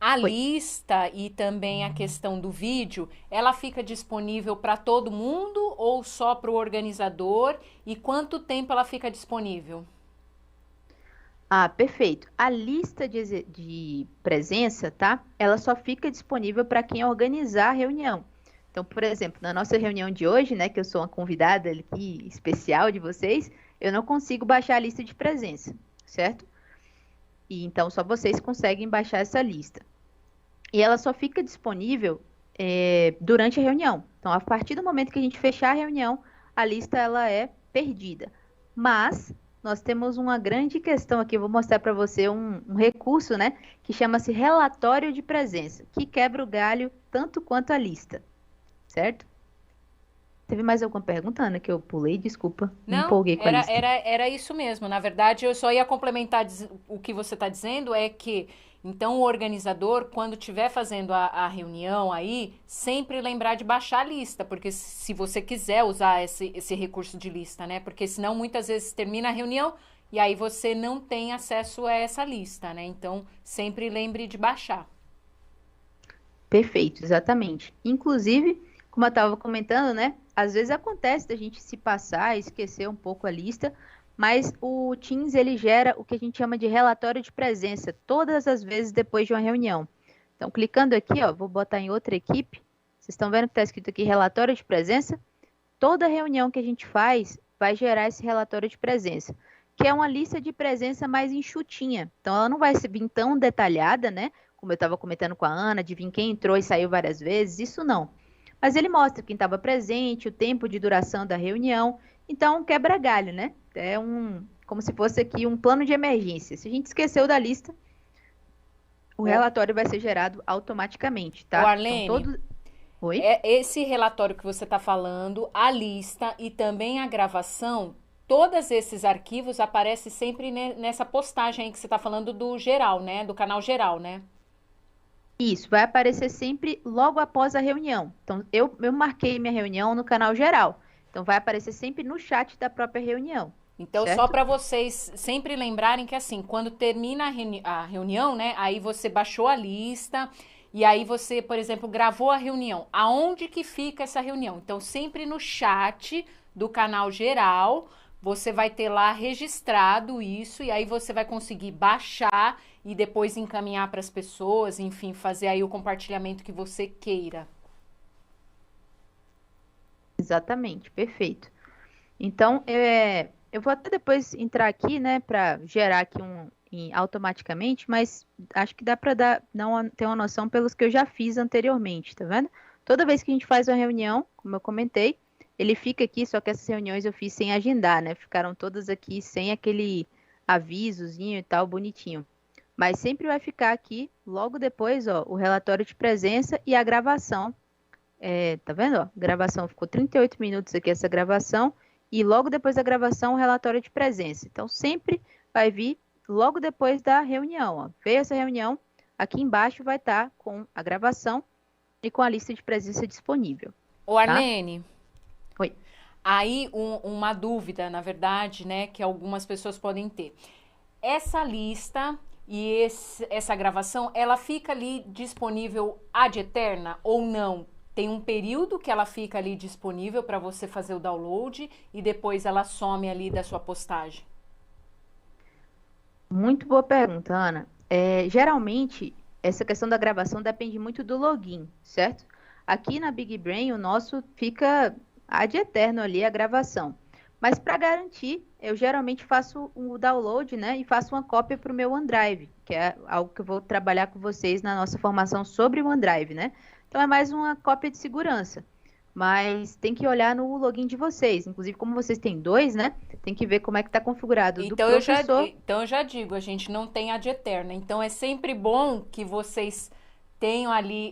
a Oi. lista e também a questão do vídeo, ela fica disponível para todo mundo ou só para o organizador? E quanto tempo ela fica disponível? Ah, perfeito. A lista de presença, tá? Ela só fica disponível para quem organizar a reunião. Então, por exemplo, na nossa reunião de hoje, né, que eu sou uma convidada aqui especial de vocês, eu não consigo baixar a lista de presença, certo? E então só vocês conseguem baixar essa lista. E ela só fica disponível durante a reunião. Então, a partir do momento que a gente fechar a reunião, a lista ela é perdida. Mas nós temos uma grande questão aqui, eu vou mostrar para você um recurso, né, que chama-se relatório de presença, que quebra o galho tanto quanto a lista, certo? Teve mais alguma pergunta, Ana, que eu pulei? Desculpa, me Não, empolguei com a lista. era isso mesmo. Na verdade, eu só ia complementar o que você está dizendo, é que então o organizador, quando estiver fazendo a reunião aí, sempre lembrar de baixar a lista, porque se você quiser usar esse recurso de lista, né? Porque senão muitas vezes termina a reunião e aí você não tem acesso a essa lista, né? Então sempre lembre de baixar. Perfeito, exatamente. Inclusive, como eu estava comentando, né? Às vezes acontece da gente se passar, esquecer um pouco a lista, mas o Teams ele gera o que a gente chama de relatório de presença todas as vezes depois de uma reunião. Então, clicando aqui, ó, vou botar em outra equipe. Vocês estão vendo que está escrito aqui relatório de presença? Toda reunião que a gente faz vai gerar esse relatório de presença, que é uma lista de presença mais enxutinha. Então, ela não vai vir tão detalhada, né? Como eu estava comentando com a Ana, de vir quem entrou e saiu várias vezes, isso não. Mas ele mostra quem estava presente, o tempo de duração da reunião. Então, quebra galho, né? É como se fosse aqui um plano de emergência. Se a gente esqueceu da lista, o relatório vai ser gerado automaticamente, tá? O Arlene, Então, Oi? esse relatório que você está falando, a lista e também a gravação, todos esses arquivos aparecem sempre nessa postagem aí que você está falando do geral, né? Do canal geral, né? Isso, vai aparecer sempre logo após a reunião. Então, eu marquei minha reunião no canal geral. Então, vai aparecer sempre no chat da própria reunião. Então, certo? só para vocês sempre lembrarem que, assim, quando termina a reunião, né? Aí você baixou a lista e aí você, por exemplo, gravou a reunião. Aonde que fica essa reunião? Então, sempre no chat do canal geral, você vai ter lá registrado isso e aí você vai conseguir baixar e depois encaminhar para as pessoas, enfim, fazer aí o compartilhamento que você queira. Exatamente, perfeito. Então, eu vou até depois entrar aqui, né, para gerar aqui automaticamente, mas acho que dá para ter uma noção pelos que eu já fiz anteriormente, tá vendo? Toda vez que a gente faz uma reunião, como eu comentei, ele fica aqui, só que essas reuniões eu fiz sem agendar, né? Ficaram todas aqui sem aquele avisozinho e tal, bonitinho. Mas sempre vai ficar aqui, logo depois, ó, o relatório de presença e a gravação. Tá vendo? Ó? Gravação ficou 38 minutos aqui essa gravação. E logo depois da gravação, o relatório de presença. Então, sempre vai vir logo depois da reunião. Ó. Veio essa reunião, aqui embaixo vai estar com a gravação e com a lista de presença disponível. Ô, Arlene. Oi. Aí, uma dúvida, na verdade, né, que algumas pessoas podem ter. Essa lista e essa gravação, ela fica ali disponível ad eterna ou não? Tem um período que ela fica ali disponível para você fazer o download e depois ela some ali da sua postagem? Muito boa pergunta, Ana. Geralmente, essa questão da gravação depende muito do login, certo? Aqui na Big Brain, o nosso fica ad eterno ali a gravação. Mas para garantir, eu geralmente faço o download, né? E faço uma cópia para o meu OneDrive, que é algo que eu vou trabalhar com vocês na nossa formação sobre o OneDrive, né? Então é mais uma cópia de segurança. Mas tem que olhar no login de vocês. Inclusive, como vocês têm dois, né? Tem que ver como é que está configurado do professor. Então eu já digo, a gente não tem ad eterna. Então é sempre bom que vocês tenham ali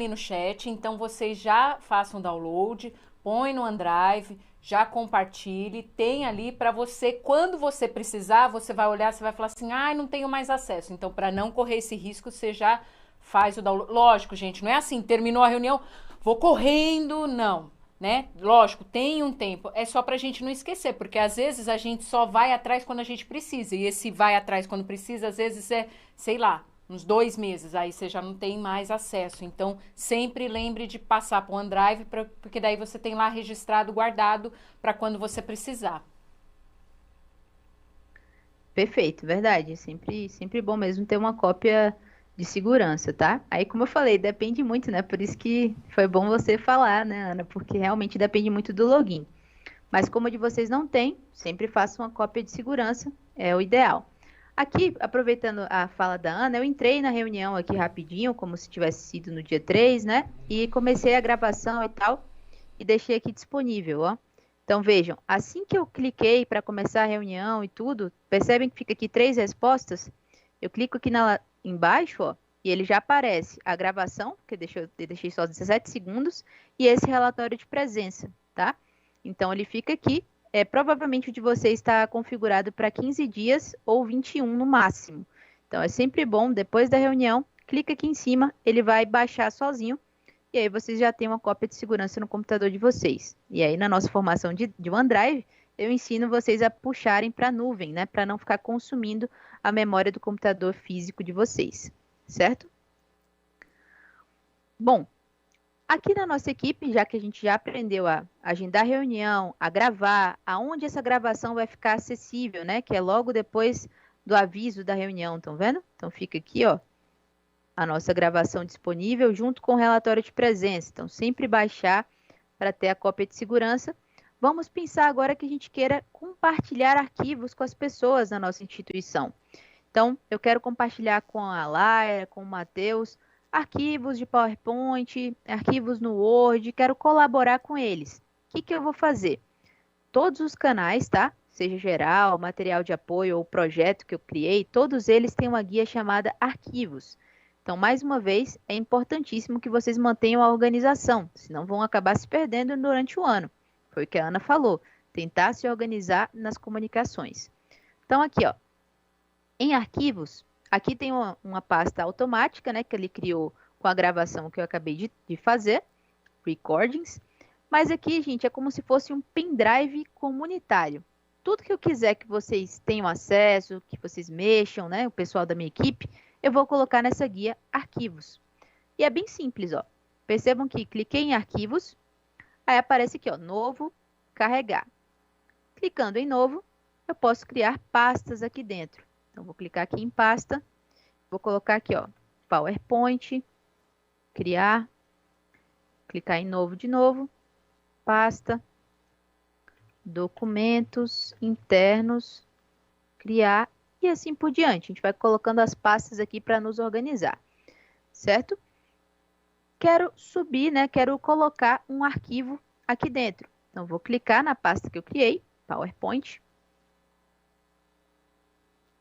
no chat. Então vocês já façam download, põe no OneDrive, já compartilhe, tem ali para você, quando você precisar, você vai olhar, você vai falar assim, não tenho mais acesso. Então, para não correr esse risco, você já faz o download. Lógico, gente, não é assim, terminou a reunião, vou correndo, não, né? Lógico, tem um tempo, é só pra gente não esquecer, porque às vezes a gente só vai atrás quando a gente precisa, e esse vai atrás quando precisa, às vezes é, sei lá, uns 2 meses, aí você já não tem mais acesso. Então, sempre lembre de passar para o OneDrive, porque daí você tem lá registrado, guardado, para quando você precisar. Perfeito, verdade. Sempre bom mesmo ter uma cópia de segurança, tá? Aí, como eu falei, depende muito, né? Por isso que foi bom você falar, né, Ana? Porque realmente depende muito do login. Mas como a de vocês não tem, sempre faça uma cópia de segurança, é o ideal. Aqui, aproveitando a fala da Ana, eu entrei na reunião aqui rapidinho, como se tivesse sido no dia 3, né? E comecei a gravação e tal, e deixei aqui disponível, ó. Então, vejam, assim que eu cliquei para começar a reunião e tudo, percebem que fica aqui 3 respostas? Eu clico aqui embaixo, ó, e ele já aparece a gravação, que eu deixei só 17 segundos, e esse relatório de presença, tá? Então, ele fica aqui. Provavelmente o de vocês está configurado para 15 dias ou 21 no máximo. Então, é sempre bom, depois da reunião, clica aqui em cima, ele vai baixar sozinho, e aí vocês já têm uma cópia de segurança no computador de vocês. E aí, na nossa formação de OneDrive, eu ensino vocês a puxarem para a nuvem, né? Para não ficar consumindo a memória do computador físico de vocês, certo? Bom, aqui na nossa equipe, já que a gente já aprendeu a agendar reunião, a gravar, aonde essa gravação vai ficar acessível, né? Que é logo depois do aviso da reunião, estão vendo? Então, fica aqui, ó, a nossa gravação disponível junto com o relatório de presença. Então, sempre baixar para ter a cópia de segurança. Vamos pensar agora que a gente queira compartilhar arquivos com as pessoas na nossa instituição. Então, eu quero compartilhar com a Laia, com o Matheus, arquivos de PowerPoint, arquivos no Word, quero colaborar com eles. O que eu vou fazer? Todos os canais, tá? Seja geral, material de apoio ou projeto que eu criei, todos eles têm uma guia chamada arquivos. Então, mais uma vez, é importantíssimo que vocês mantenham a organização, senão vão acabar se perdendo durante o ano. Foi o que a Ana falou, tentar se organizar nas comunicações. Então, aqui, ó, em arquivos, aqui tem uma pasta automática, né, que ele criou com a gravação que eu acabei de fazer, recordings. Mas aqui, gente, é como se fosse um pendrive comunitário. Tudo que eu quiser que vocês tenham acesso, que vocês mexam, né, o pessoal da minha equipe, eu vou colocar nessa guia arquivos. E é bem simples, ó. Percebam que cliquei em arquivos, aí aparece aqui, ó, novo, carregar. Clicando em novo, eu posso criar pastas aqui dentro. Então, vou clicar aqui em pasta, vou colocar aqui, ó, PowerPoint, criar, clicar em novo de novo, pasta, documentos internos, criar e assim por diante. A gente vai colocando as pastas aqui para nos organizar, certo? Quero subir, né? Quero colocar um arquivo aqui dentro. Então, vou clicar na pasta que eu criei, PowerPoint.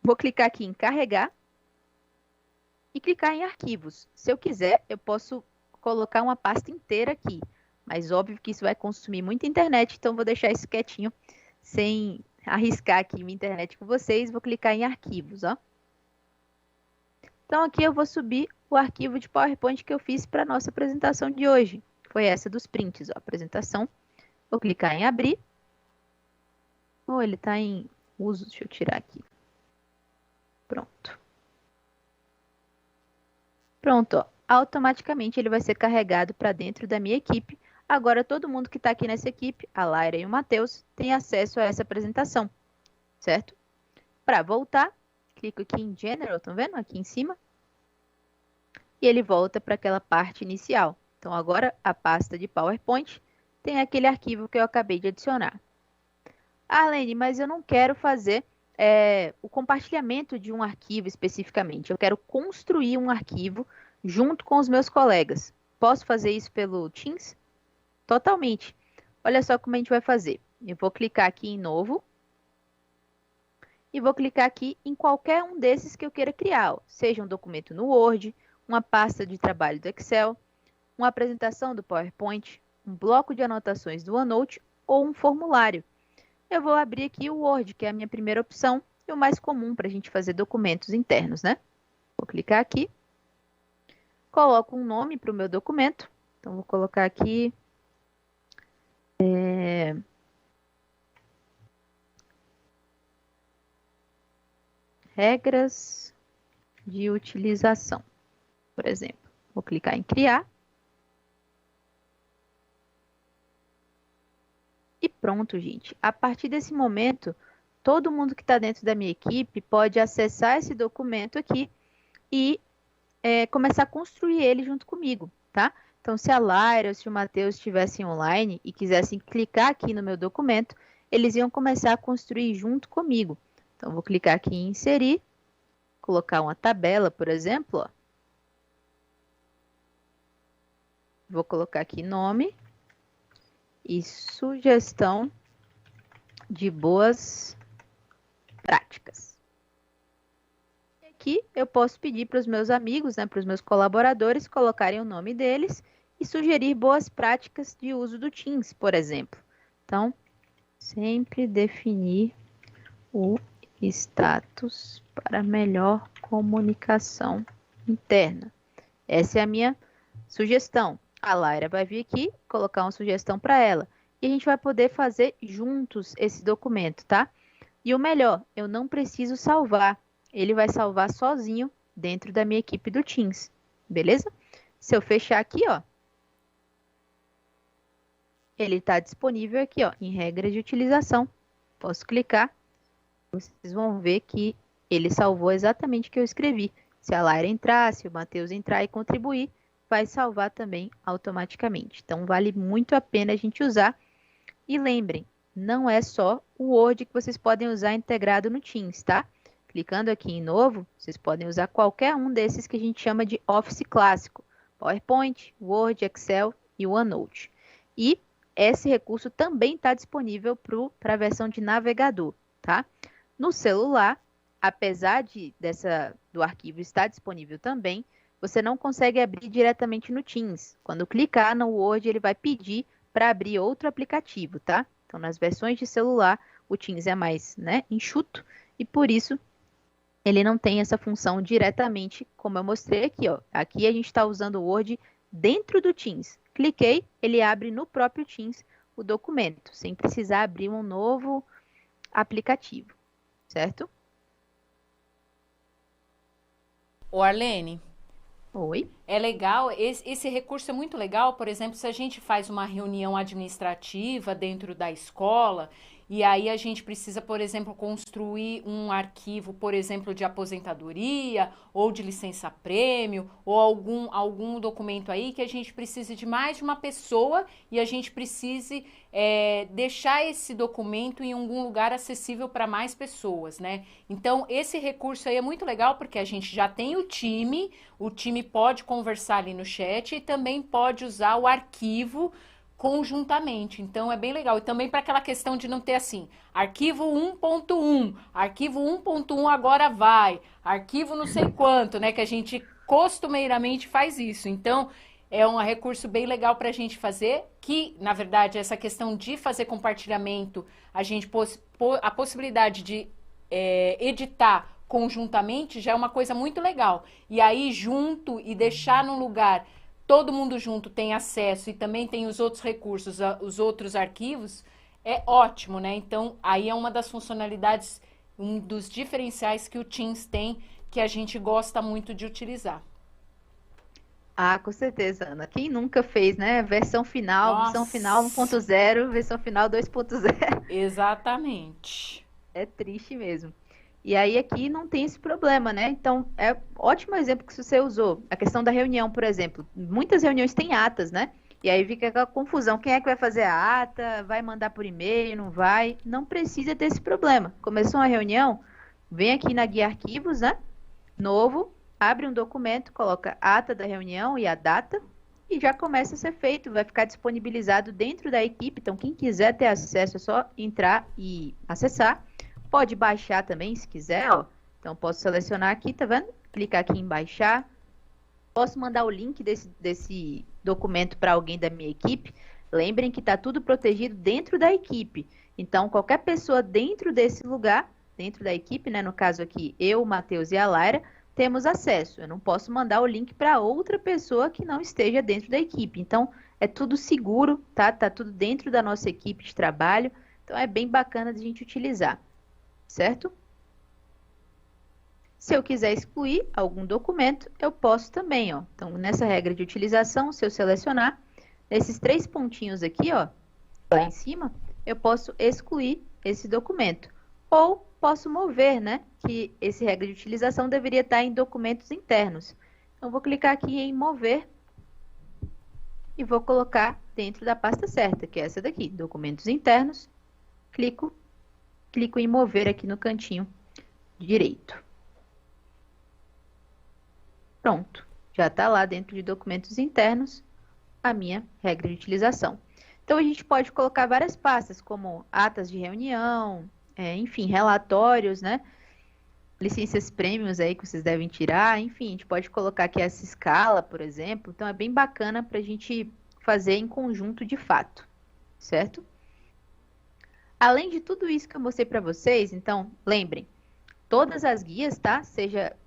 Vou clicar aqui em carregar e clicar em arquivos. Se eu quiser, eu posso colocar uma pasta inteira aqui, mas óbvio que isso vai consumir muita internet, então vou deixar isso quietinho, sem arriscar aqui minha internet com vocês. Vou clicar em arquivos, ó. Então, aqui eu vou subir o arquivo de PowerPoint que eu fiz para a nossa apresentação de hoje. Foi essa dos prints, ó, apresentação. Vou clicar em abrir. Oh, ele está em uso, deixa eu tirar aqui. Pronto. Pronto, ó. Automaticamente ele vai ser carregado para dentro da minha equipe. Agora, todo mundo que está aqui nessa equipe, a Laira e o Matheus, tem acesso a essa apresentação, certo? Para voltar, clico aqui em General, estão vendo? Aqui em cima. E ele volta para aquela parte inicial. Então, agora, a pasta de PowerPoint tem aquele arquivo que eu acabei de adicionar. Arlene, mas eu não quero fazer o compartilhamento de um arquivo especificamente. Eu quero construir um arquivo junto com os meus colegas. Posso fazer isso pelo Teams? Totalmente. Olha só como a gente vai fazer. Eu vou clicar aqui em novo. E vou clicar aqui em qualquer um desses que eu queira criar. Ó. Seja um documento no Word, uma pasta de trabalho do Excel, uma apresentação do PowerPoint, um bloco de anotações do OneNote ou um formulário. Eu vou abrir aqui o Word, que é a minha primeira opção e o mais comum para a gente fazer documentos internos, né? Vou clicar aqui. Coloco um nome para o meu documento. Então, vou colocar aqui... regras de utilização, por exemplo. Vou clicar em criar. E pronto, gente. A partir desse momento, todo mundo que está dentro da minha equipe pode acessar esse documento aqui e começar a construir ele junto comigo, tá? Então, se a Laira ou se o Matheus estivessem online e quisessem clicar aqui no meu documento, eles iam começar a construir junto comigo. Então, vou clicar aqui em inserir, colocar uma tabela, por exemplo. Ó. Vou colocar aqui nome e sugestão de boas práticas. Aqui eu posso pedir para os meus amigos, né, para os meus colaboradores, colocarem o nome deles e sugerir boas práticas de uso do Teams, por exemplo. Então, sempre definir o status para melhor comunicação interna. Essa é a minha sugestão. A Laira vai vir aqui, colocar uma sugestão para ela. E a gente vai poder fazer juntos esse documento, tá? E o melhor, eu não preciso salvar. Ele vai salvar sozinho dentro da minha equipe do Teams. Beleza? Se eu fechar aqui, ó. Ele está disponível aqui, ó, em regras de utilização. Posso clicar. Vocês vão ver que ele salvou exatamente o que eu escrevi. Se a Laira entrar, se o Matheus entrar e contribuir, vai salvar também automaticamente. Então, vale muito a pena a gente usar. E lembrem, não é só o Word que vocês podem usar integrado no Teams, tá? Clicando aqui em novo, vocês podem usar qualquer um desses que a gente chama de Office clássico. PowerPoint, Word, Excel e OneNote. E esse recurso também está disponível para a versão de navegador, tá? No celular, apesar do arquivo estar disponível também, você não consegue abrir diretamente no Teams. Quando clicar no Word, ele vai pedir para abrir outro aplicativo, tá? Então, nas versões de celular, o Teams é mais, né, enxuto e por isso ele não tem essa função diretamente, como eu mostrei aqui, ó. Aqui a gente está usando o Word dentro do Teams. Cliquei, ele abre no próprio Teams o documento, sem precisar abrir um novo aplicativo, certo? Ô, Arlene. Oi. É legal, esse recurso é muito legal, por exemplo, se a gente faz uma reunião administrativa dentro da escola e aí a gente precisa, por exemplo, construir um arquivo, por exemplo, de aposentadoria ou de licença-prêmio ou algum documento aí que a gente precise de mais de uma pessoa e a gente precise deixar esse documento em algum lugar acessível para mais pessoas, né? Então, esse recurso aí é muito legal porque a gente já tem o time pode conversar ali no chat e também pode usar o arquivo conjuntamente. Então, é bem legal. E também para aquela questão de não ter assim, arquivo 1.1, arquivo 1.1 agora vai, arquivo não sei quanto, né? Que a gente costumeiramente faz isso. Então, é um recurso bem legal para a gente fazer, que, na verdade, essa questão de fazer compartilhamento, a gente a possibilidade de editar conjuntamente já é uma coisa muito legal. E aí, junto e deixar num lugar, todo mundo junto tem acesso e também tem os outros recursos, os outros arquivos, é ótimo, né? Então, aí é uma das funcionalidades, um dos diferenciais que o Teams tem, que a gente gosta muito de utilizar. Ah, com certeza, Ana. Quem nunca fez, né? Versão final 1.0, versão final 2.0. Exatamente. É triste mesmo. E aí aqui não tem esse problema, né? Então, é ótimo exemplo que você usou. A questão da reunião, por exemplo. Muitas reuniões têm atas, né? E aí fica aquela confusão. Quem é que vai fazer a ata? Vai mandar por e-mail? Não vai? Não precisa ter esse problema. Começou uma reunião, vem aqui na guia arquivos, né? Novo, abre um documento, coloca a ata da reunião e a data e já começa a ser feito. Vai ficar disponibilizado dentro da equipe. Então, quem quiser ter acesso é só entrar e acessar. Pode baixar também, se quiser, ó. Então, posso selecionar aqui, tá vendo? Clicar aqui em baixar. Posso mandar o link desse documento para alguém da minha equipe. Lembrem que está tudo protegido dentro da equipe. Então, qualquer pessoa dentro desse lugar, dentro da equipe, né? No caso aqui, eu, o Matheus e a Laira, temos acesso. Eu não posso mandar o link para outra pessoa que não esteja dentro da equipe. Então, é tudo seguro, tá? Tá tudo dentro da nossa equipe de trabalho. Então, é bem bacana de a gente utilizar. Certo? Se eu quiser excluir algum documento, eu posso também, ó. Então, nessa regra de utilização, se eu selecionar, nesses 3 pontinhos aqui, ó, lá em cima, eu posso excluir esse documento. Ou posso mover, né? Que esse regra de utilização deveria estar em documentos internos. Então, vou clicar aqui em mover e vou colocar dentro da pasta certa, que é essa daqui, documentos internos. Clico em mover aqui no cantinho direito. Pronto, já está lá dentro de documentos internos a minha regra de utilização. Então, a gente pode colocar várias pastas, como atas de reunião, enfim, relatórios, né? Licenças prêmios aí que vocês devem tirar, enfim, a gente pode colocar aqui essa escala, por exemplo. Então, é bem bacana para a gente fazer em conjunto de fato, certo? Além de tudo isso que eu mostrei para vocês, então, lembrem, todas as guias, tá?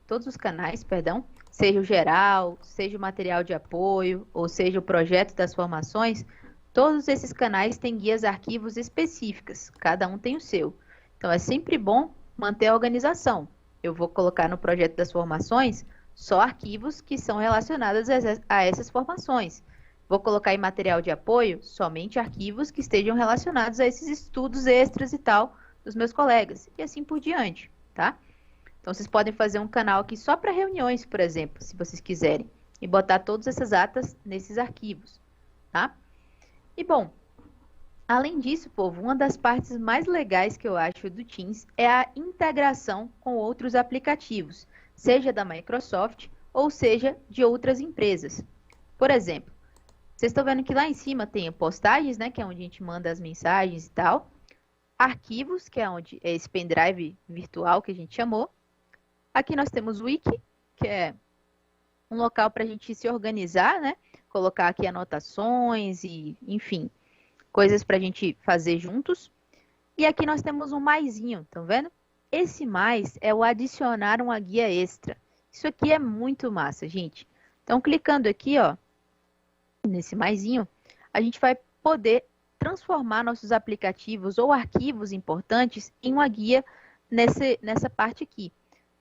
Todos os canais, perdão, seja o geral, seja o material de apoio, ou seja o projeto das formações, todos esses canais têm guias arquivos específicas, cada um tem o seu. Então, é sempre bom manter a organização. Eu vou colocar no projeto das formações só arquivos que são relacionados a essas formações. Vou colocar em material de apoio somente arquivos que estejam relacionados a esses estudos extras e tal dos meus colegas, e assim por diante, tá? Então, vocês podem fazer um canal aqui só para reuniões, por exemplo, se vocês quiserem, e botar todas essas atas nesses arquivos, tá? E, bom, além disso, povo, uma das partes mais legais que eu acho do Teams é a integração com outros aplicativos, seja da Microsoft ou seja de outras empresas. Por exemplo, vocês estão vendo que lá em cima tem postagens, né, que é onde a gente manda as mensagens e tal. Arquivos, que é onde é esse pendrive virtual que a gente chamou. Aqui nós temos o Wiki, que é um local para a gente se organizar, né? Colocar aqui anotações e, enfim, coisas para a gente fazer juntos. E aqui nós temos um maisinho, estão vendo? Esse mais é o adicionar uma guia extra. Isso aqui é muito massa, gente. Então, clicando aqui, ó, nesse maisinho, a gente vai poder transformar nossos aplicativos ou arquivos importantes em uma guia nessa parte aqui.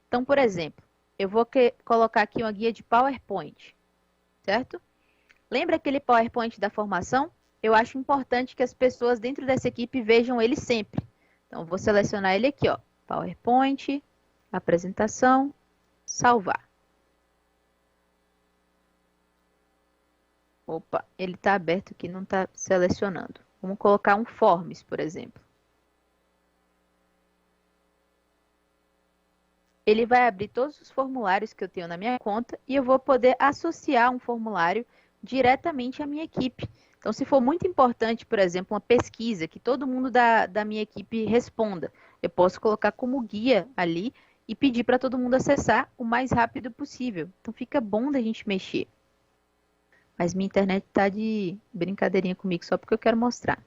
Então, por exemplo, eu vou colocar aqui uma guia de PowerPoint, certo? Lembra aquele PowerPoint da formação? Eu acho importante que as pessoas dentro dessa equipe vejam ele sempre. Então, vou selecionar ele aqui, ó, PowerPoint, apresentação, salvar. Opa, ele está aberto aqui, não está selecionando. Vamos colocar um Forms, por exemplo. Ele vai abrir todos os formulários que eu tenho na minha conta e eu vou poder associar um formulário diretamente à minha equipe. Então, se for muito importante, por exemplo, uma pesquisa que todo mundo da minha equipe responda, eu posso colocar como guia ali e pedir para todo mundo acessar o mais rápido possível. Então, fica bom da gente mexer. Mas minha internet está de brincadeirinha comigo só porque eu quero mostrar.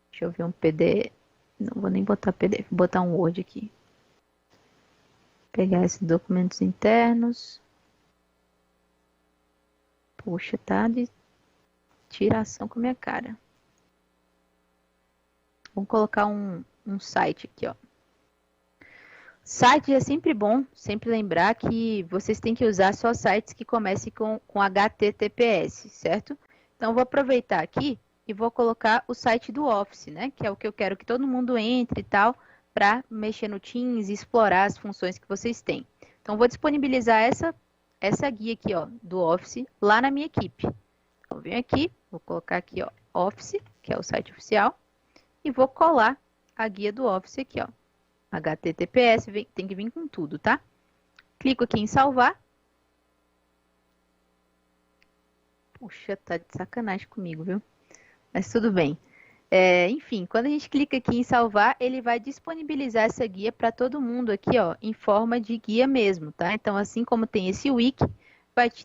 Deixa eu ver um PDF. Não vou nem botar PDF, vou botar um Word aqui. Pegar esses documentos internos. Poxa, tá de tiração com a minha cara. Vamos colocar um site aqui, ó. Site é sempre bom, sempre lembrar que vocês têm que usar só sites que comecem com HTTPS, certo? Então, vou aproveitar aqui e vou colocar o site do Office, né? Que é o que eu quero que todo mundo entre e tal, para mexer no Teams e explorar as funções que vocês têm. Então, vou disponibilizar essa guia aqui, ó, do Office lá na minha equipe. Então, venho aqui, vou colocar aqui, ó, Office, que é o site oficial, e vou colar a guia do Office aqui, ó. HTTPS, tem que vir com tudo, tá? Clico aqui em salvar. Puxa, tá de sacanagem comigo, viu? Mas tudo bem. Enfim, quando a gente clica aqui em salvar, ele vai disponibilizar essa guia para todo mundo aqui, ó, em forma de guia mesmo, tá? Então, assim como tem esse wiki,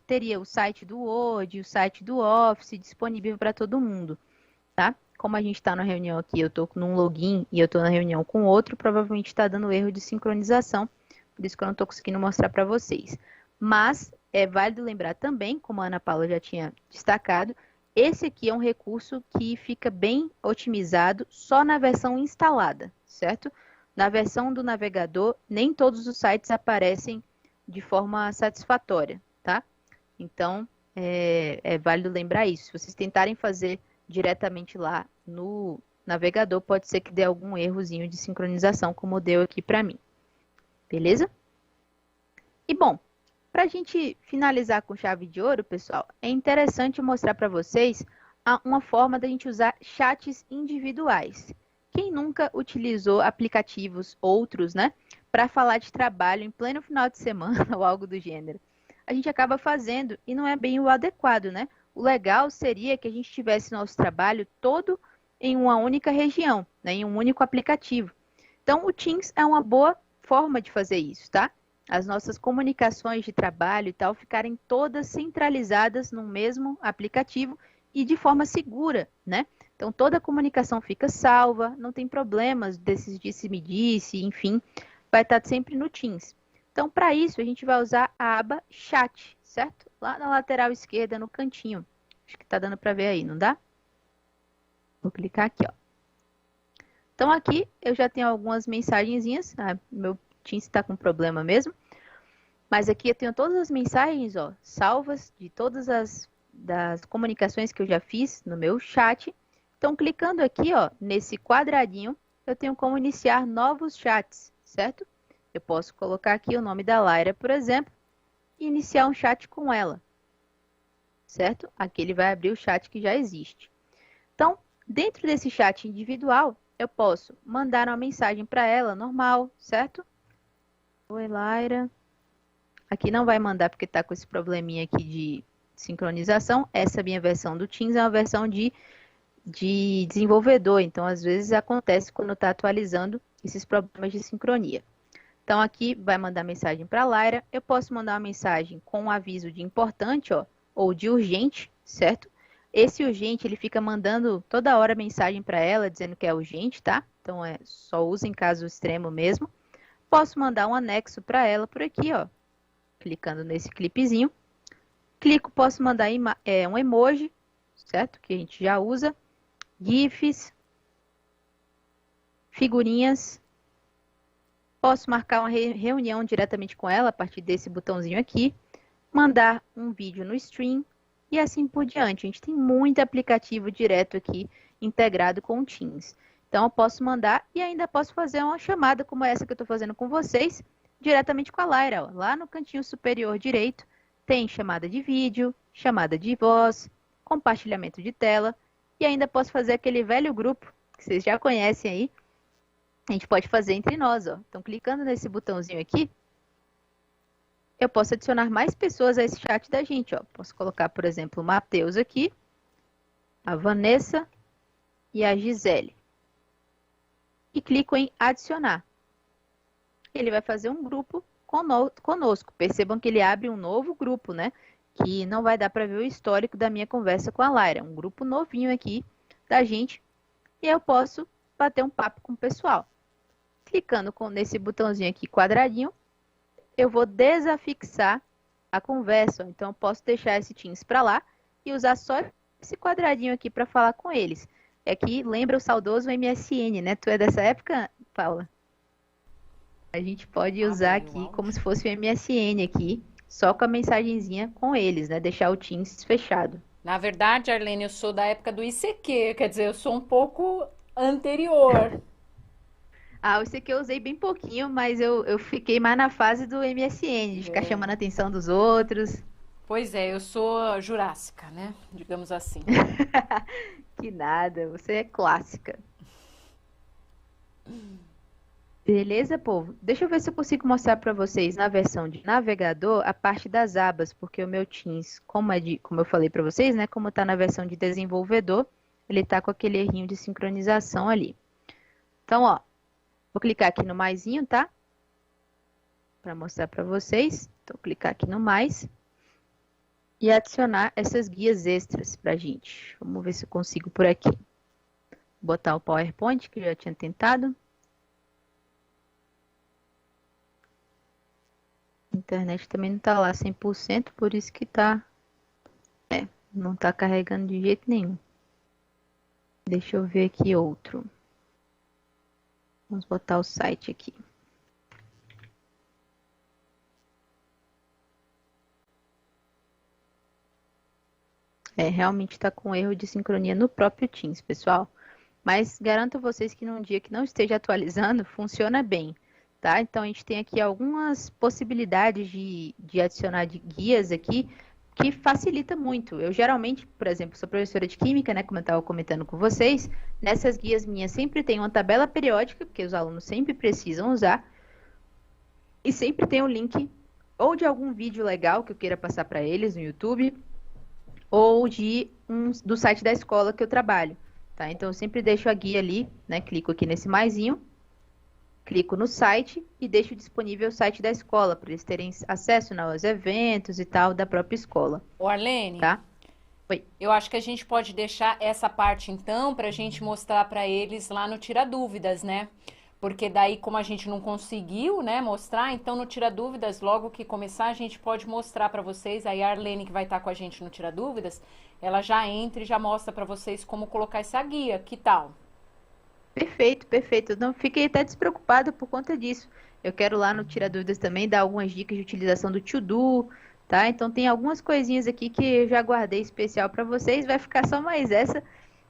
teria o site do Word, o site do Office disponível para todo mundo, tá? Como a gente está na reunião aqui, eu estou num login e eu estou na reunião com outro, provavelmente está dando erro de sincronização, por isso que eu não estou conseguindo mostrar para vocês. Mas é válido lembrar também, como a Ana Paula já tinha destacado, esse aqui é um recurso que fica bem otimizado só na versão instalada, certo? Na versão do navegador, nem todos os sites aparecem de forma satisfatória, tá? Então, é válido lembrar isso. Se vocês tentarem fazer diretamente lá no navegador, pode ser que dê algum errozinho de sincronização, como deu aqui para mim. Beleza? E bom, para a gente finalizar com chave de ouro, pessoal, é interessante mostrar para vocês uma forma da gente usar chats individuais. Quem nunca utilizou aplicativos outros, né, para falar de trabalho em pleno final de semana ou algo do gênero? A gente acaba fazendo e não é bem o adequado, né? O legal seria que a gente tivesse nosso trabalho todo em uma única região, né, em um único aplicativo. Então, o Teams é uma boa forma de fazer isso, tá? As nossas comunicações de trabalho e tal ficarem todas centralizadas no mesmo aplicativo e de forma segura, né? Então, toda a comunicação fica salva, não tem problemas desses disse-me-disse, enfim, vai estar sempre no Teams. Então, para isso, a gente vai usar a aba Chat, certo? Lá na lateral esquerda, no cantinho. Acho que tá dando para ver aí, não dá? Vou clicar aqui, ó. Então, aqui eu já tenho algumas mensagenzinhas. Meu Teams está com problema mesmo. Mas aqui eu tenho todas as mensagens, ó, salvas de todas das comunicações que eu já fiz no meu chat. Então, clicando aqui, ó, nesse quadradinho, eu tenho como iniciar novos chats, certo? Eu posso colocar aqui o nome da Laira, por exemplo, e iniciar um chat com ela, certo? Aqui ele vai abrir o chat que já existe. Então, dentro desse chat individual, eu posso mandar uma mensagem para ela, normal, certo? Oi, Laira. Aqui não vai mandar porque está com esse probleminha aqui de sincronização. Essa minha versão do Teams é uma versão de desenvolvedor, então às vezes acontece quando está atualizando esses problemas de sincronia. Então, aqui vai mandar mensagem para a Laira. Eu posso mandar uma mensagem com um aviso de importante, ó, ou de urgente, certo? Esse urgente, ele fica mandando toda hora mensagem para ela, dizendo que é urgente, tá? Então, só usa em caso extremo mesmo. Posso mandar um anexo para ela por aqui, ó. Clicando nesse clipezinho. Posso mandar um emoji, certo? Que a gente já usa. GIFs. Figurinhas. Posso marcar uma reunião diretamente com ela a partir desse botãozinho aqui, mandar um vídeo no Stream e assim por diante. A gente tem muito aplicativo direto aqui integrado com o Teams. Então, eu posso mandar e ainda posso fazer uma chamada como essa que eu estou fazendo com vocês, diretamente com a Laira. Ó. Lá no cantinho superior direito, tem chamada de vídeo, chamada de voz, compartilhamento de tela, e ainda posso fazer aquele velho grupo, que vocês já conhecem aí, a gente pode fazer entre nós. Ó. Então, clicando nesse botãozinho aqui, eu posso adicionar mais pessoas a esse chat da gente. Ó. Posso colocar, por exemplo, o Matheus aqui, a Vanessa e a Gisele. E clico em adicionar. Ele vai fazer um grupo conosco. Percebam que ele abre um novo grupo, né? Que não vai dar para ver o histórico da minha conversa com a Laira. É um grupo novinho aqui da gente. E eu posso bater um papo com o pessoal. Clicando nesse botãozinho aqui quadradinho, eu vou desafixar a conversa. Então, eu posso deixar esse Teams para lá e usar só esse quadradinho aqui para falar com eles. É que lembra o saudoso MSN, né? Tu é dessa época, Paula? A gente pode usar aqui como se fosse o MSN aqui, só com a mensagenzinha com eles, né? Deixar o Teams fechado. Na verdade, Arlene, eu sou da época do ICQ, quer dizer, eu sou um pouco anterior. Ah, o ICQ eu usei bem pouquinho, mas eu fiquei mais na fase do MSN, de ficar chamando a atenção dos outros. Pois é, eu sou jurássica, né? Digamos assim. Que nada, você é clássica. Beleza, povo? Deixa eu ver se eu consigo mostrar para vocês na versão de navegador a parte das abas, porque o meu Teams, como eu falei para vocês, né? Como está na versão de desenvolvedor, ele está com aquele errinho de sincronização ali. Então, ó, vou clicar aqui no maisinho, tá? Para mostrar para vocês. Então, clicar aqui no mais e adicionar essas guias extras para a gente. Vamos ver se eu consigo por aqui. Botar o PowerPoint, que eu já tinha tentado. A internet também não está lá 100%, por isso que não está carregando de jeito nenhum. Deixa eu ver aqui outro. Vamos botar o site aqui. Realmente está com erro de sincronia no próprio Teams, pessoal. Mas garanto a vocês que num dia que não esteja atualizando, funciona bem. Tá? Então, a gente tem aqui algumas possibilidades de adicionar de guias aqui, que facilita muito. Eu geralmente, por exemplo, sou professora de Química, né, como eu estava comentando com vocês, nessas guias minhas sempre tem uma tabela periódica, porque os alunos sempre precisam usar, e sempre tem um link ou de algum vídeo legal que eu queira passar para eles no YouTube, ou do site da escola que eu trabalho. Tá? Então, eu sempre deixo a guia ali, né, clico aqui nesse maisinho, clico no site e deixo disponível o site da escola, para eles terem acesso aos eventos e tal da própria escola. Ô Arlene, tá? Oi. Eu acho que a gente pode deixar essa parte, então, para a gente mostrar para eles lá no Tira Dúvidas, né? Porque daí, como a gente não conseguiu, né, mostrar, então no Tira Dúvidas, logo que começar, a gente pode mostrar para vocês. Aí a Arlene, que vai estar com a gente no Tira Dúvidas, ela já entra e já mostra para vocês como colocar essa guia. Que tal? Perfeito, perfeito. Não fiquei até despreocupada por conta disso. Eu quero lá no Tira Dúvidas também dar algumas dicas de utilização do To-Do, tá? Então tem algumas coisinhas aqui que eu já guardei especial para vocês. Vai ficar só mais essa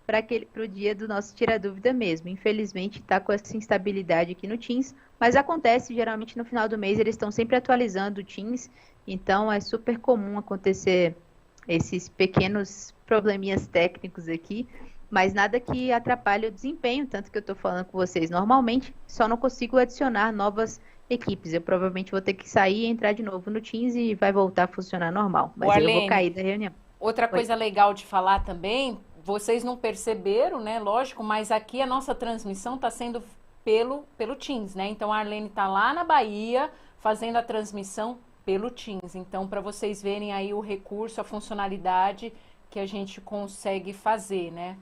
para o dia do nosso Tira Dúvida mesmo. Infelizmente está com essa instabilidade aqui no Teams, mas acontece geralmente no final do mês, eles estão sempre atualizando o Teams, então é super comum acontecer esses pequenos probleminhas técnicos aqui, mas nada que atrapalhe o desempenho, tanto que eu estou falando com vocês normalmente, só não consigo adicionar novas equipes. Eu provavelmente vou ter que sair e entrar de novo no Teams e vai voltar a funcionar normal, mas Arlene, eu vou cair da reunião. Outra coisa legal de falar também, vocês não perceberam, né? Lógico, mas aqui a nossa transmissão está sendo pelo Teams, né? Então a Arlene está lá na Bahia fazendo a transmissão pelo Teams. Então, para vocês verem aí o recurso, a funcionalidade que a gente consegue fazer, né?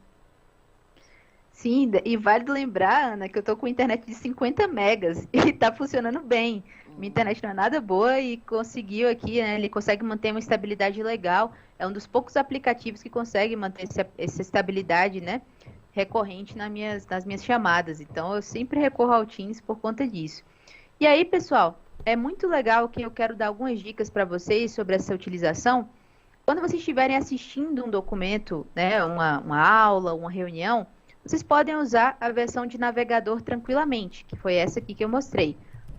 Sim, e vale lembrar, Ana, que eu tô com internet de 50 megas e tá funcionando bem. Minha internet não é nada boa e conseguiu aqui, né? Ele consegue manter uma estabilidade legal. É um dos poucos aplicativos que consegue manter essa estabilidade, né? Recorrente nas minhas chamadas. Então, eu sempre recorro ao Teams por conta disso. E aí, pessoal, é muito legal que eu quero dar algumas dicas para vocês sobre essa utilização. Quando vocês estiverem assistindo um documento, né? Uma aula, uma reunião, vocês podem usar a versão de navegador tranquilamente, que foi essa aqui que eu mostrei.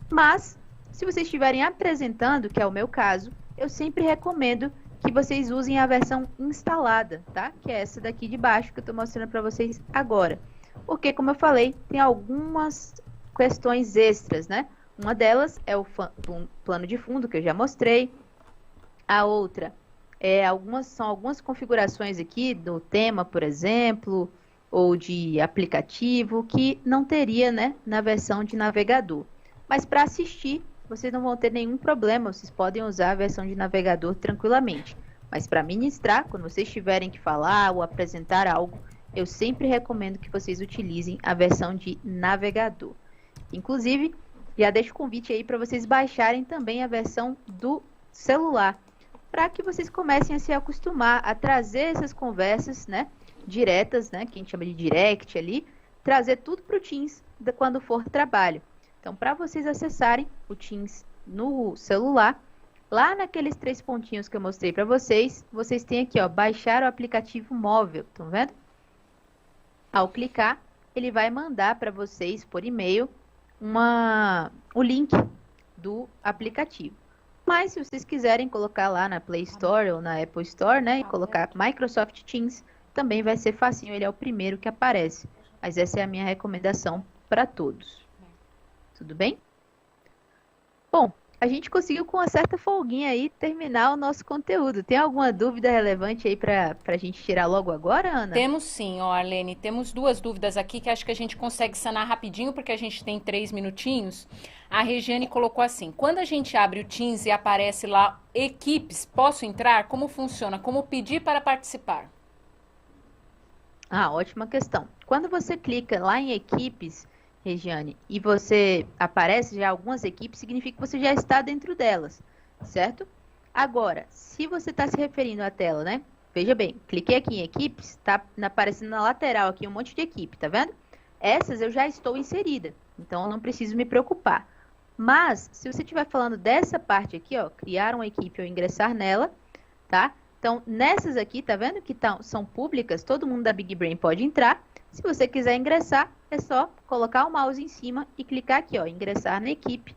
Mas, se vocês estiverem apresentando, que é o meu caso, eu sempre recomendo que vocês usem a versão instalada, tá? Que é essa daqui de baixo que eu estou mostrando para vocês agora. Porque, como eu falei, tem algumas questões extras, né? Uma delas é o plano de fundo, que eu já mostrei. A outra são algumas configurações aqui do tema, por exemplo, ou de aplicativo, que não teria, né, na versão de navegador. Mas para assistir, vocês não vão ter nenhum problema, vocês podem usar a versão de navegador tranquilamente. Mas para ministrar, quando vocês tiverem que falar ou apresentar algo, eu sempre recomendo que vocês utilizem a versão de navegador. Inclusive, já deixo o convite aí para vocês baixarem também a versão do celular, para que vocês comecem a se acostumar a trazer essas conversas, né, diretas, né, que a gente chama de direct ali, trazer tudo para o Teams quando for trabalho. Então, para vocês acessarem o Teams no celular, lá naqueles 3 pontinhos que eu mostrei para vocês, vocês têm aqui, ó, baixar o aplicativo móvel, estão vendo? Ao clicar, ele vai mandar para vocês por e-mail o link do aplicativo. Mas se vocês quiserem colocar lá na Play Store ou na Apple Store, né, e colocar Microsoft Teams, também vai ser facinho, ele é o primeiro que aparece. Mas essa é a minha recomendação para todos. Tudo bem? Bom, a gente conseguiu com uma certa folguinha aí terminar o nosso conteúdo. Tem alguma dúvida relevante aí para a gente tirar logo agora, Ana? Temos sim, ó, Arlene. Temos 2 dúvidas aqui que acho que a gente consegue sanar rapidinho, porque a gente tem 3 minutinhos. A Regiane colocou assim: quando a gente abre o Teams e aparece lá equipes, posso entrar? Como funciona? Como pedir para participar? Ah, ótima questão. Quando você clica lá em equipes, Regiane, e você aparece já algumas equipes, significa que você já está dentro delas, certo? Agora, se você está se referindo à tela, né? Veja bem, cliquei aqui em equipes, está aparecendo na lateral aqui um monte de equipe, tá vendo? Essas eu já estou inserida, então eu não preciso me preocupar. Mas, se você estiver falando dessa parte aqui, ó, criar uma equipe ou ingressar nela, tá? Então, nessas aqui, tá vendo que são públicas, todo mundo da Big Brain pode entrar. Se você quiser ingressar, é só colocar o mouse em cima e clicar aqui, ó, ingressar na equipe.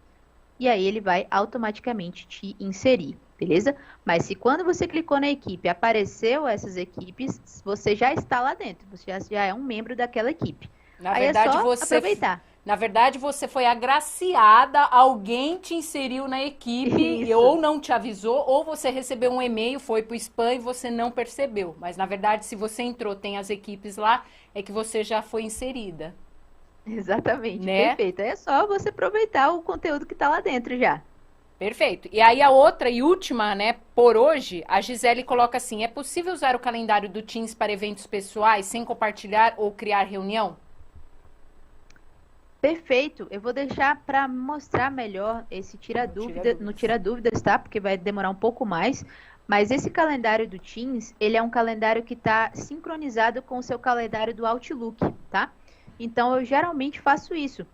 E aí ele vai automaticamente te inserir, beleza? Mas se quando você clicou na equipe, apareceu essas equipes, você já está lá dentro, você já é um membro daquela equipe. Na aí verdade, é só aproveitar. Na verdade, você foi agraciada, alguém te inseriu na equipe, Isso. ou não te avisou, ou você recebeu um e-mail, foi pro spam e você não percebeu. Mas, na verdade, se você entrou, tem as equipes lá, é que você já foi inserida. Exatamente, né? Perfeito. Aí é só você aproveitar o conteúdo que está lá dentro já. Perfeito. E aí a outra e última, né, por hoje, a Gisele coloca assim: é possível usar o calendário do Teams para eventos pessoais sem compartilhar ou criar reunião? Perfeito. Eu vou deixar para mostrar melhor esse no Tira Dúvidas, tá? Porque vai demorar um pouco mais. Mas esse calendário do Teams, ele é um calendário que está sincronizado com o seu calendário do Outlook, tá? Então, eu geralmente faço isso.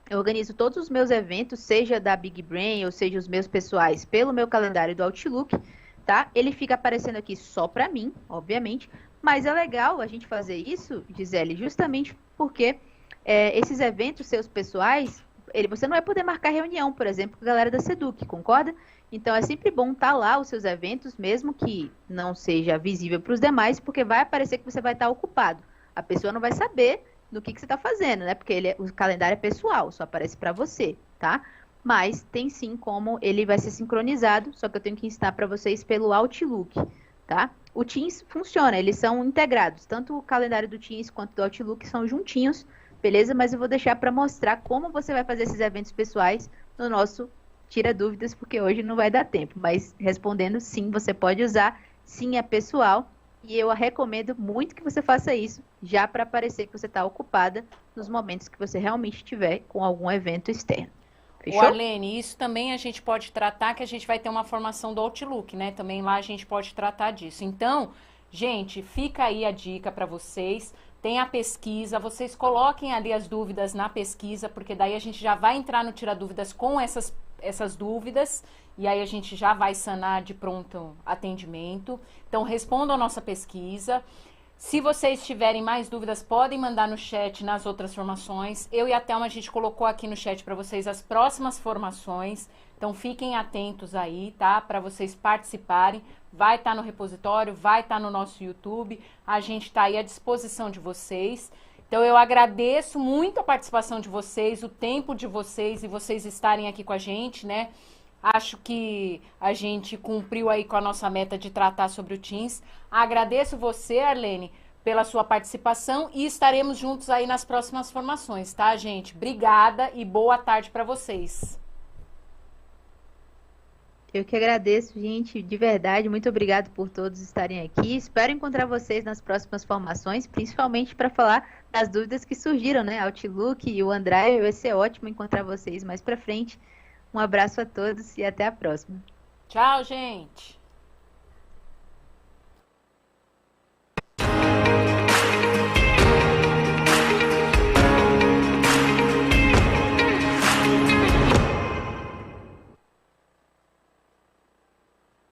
Eu organizo todos os meus eventos, seja da Big Brain ou seja os meus pessoais, pelo meu calendário do Outlook, tá? Ele fica aparecendo aqui só para mim, obviamente. Mas é legal a gente fazer isso, Gisele, justamente porque esses eventos seus pessoais, você não vai poder marcar reunião, por exemplo, com a galera da Seduc, concorda? Então, é sempre bom estar lá os seus eventos, mesmo que não seja visível para os demais, porque vai aparecer que você vai estar ocupado. A pessoa não vai saber do que você está fazendo, né? Porque o calendário é pessoal, só aparece para você, tá? Mas tem sim como ele vai ser sincronizado, só que eu tenho que ensinar para vocês pelo Outlook, tá? O Teams funciona, eles são integrados, tanto o calendário do Teams quanto do Outlook são juntinhos, beleza? Mas eu vou deixar para mostrar como você vai fazer esses eventos pessoais no nosso Tira Dúvidas, porque hoje não vai dar tempo. Mas respondendo, sim, você pode usar, sim, é pessoal. E eu recomendo muito que você faça isso, já para parecer que você está ocupada nos momentos que você realmente estiver com algum evento externo. Fechou? O Arlene, isso também a gente pode tratar, que a gente vai ter uma formação do Outlook, né? Também lá a gente pode tratar disso. Então, gente, fica aí a dica para vocês. Tem a pesquisa, vocês coloquem ali as dúvidas na pesquisa, porque daí a gente já vai entrar no Tira Dúvidas com essas dúvidas, e aí a gente já vai sanar de pronto atendimento. Então, respondam a nossa pesquisa. Se vocês tiverem mais dúvidas, podem mandar no chat nas outras formações. Eu e a Thelma, a gente colocou aqui no chat para vocês as próximas formações. Então, fiquem atentos aí, tá? Para vocês participarem. Vai estar no repositório, vai estar no nosso YouTube. A gente está aí à disposição de vocês. Então, eu agradeço muito a participação de vocês, o tempo de vocês e vocês estarem aqui com a gente, né? Acho que a gente cumpriu aí com a nossa meta de tratar sobre o Teams. Agradeço você, Arlene, pela sua participação e estaremos juntos aí nas próximas formações, tá, gente? Obrigada e boa tarde para vocês. Eu que agradeço, gente, de verdade. Muito obrigado por todos estarem aqui. Espero encontrar vocês nas próximas formações, principalmente para falar das dúvidas que surgiram, né? Outlook e o OneDrive, vai ser ótimo encontrar vocês mais para frente. Um abraço a todos e até a próxima. Tchau, gente!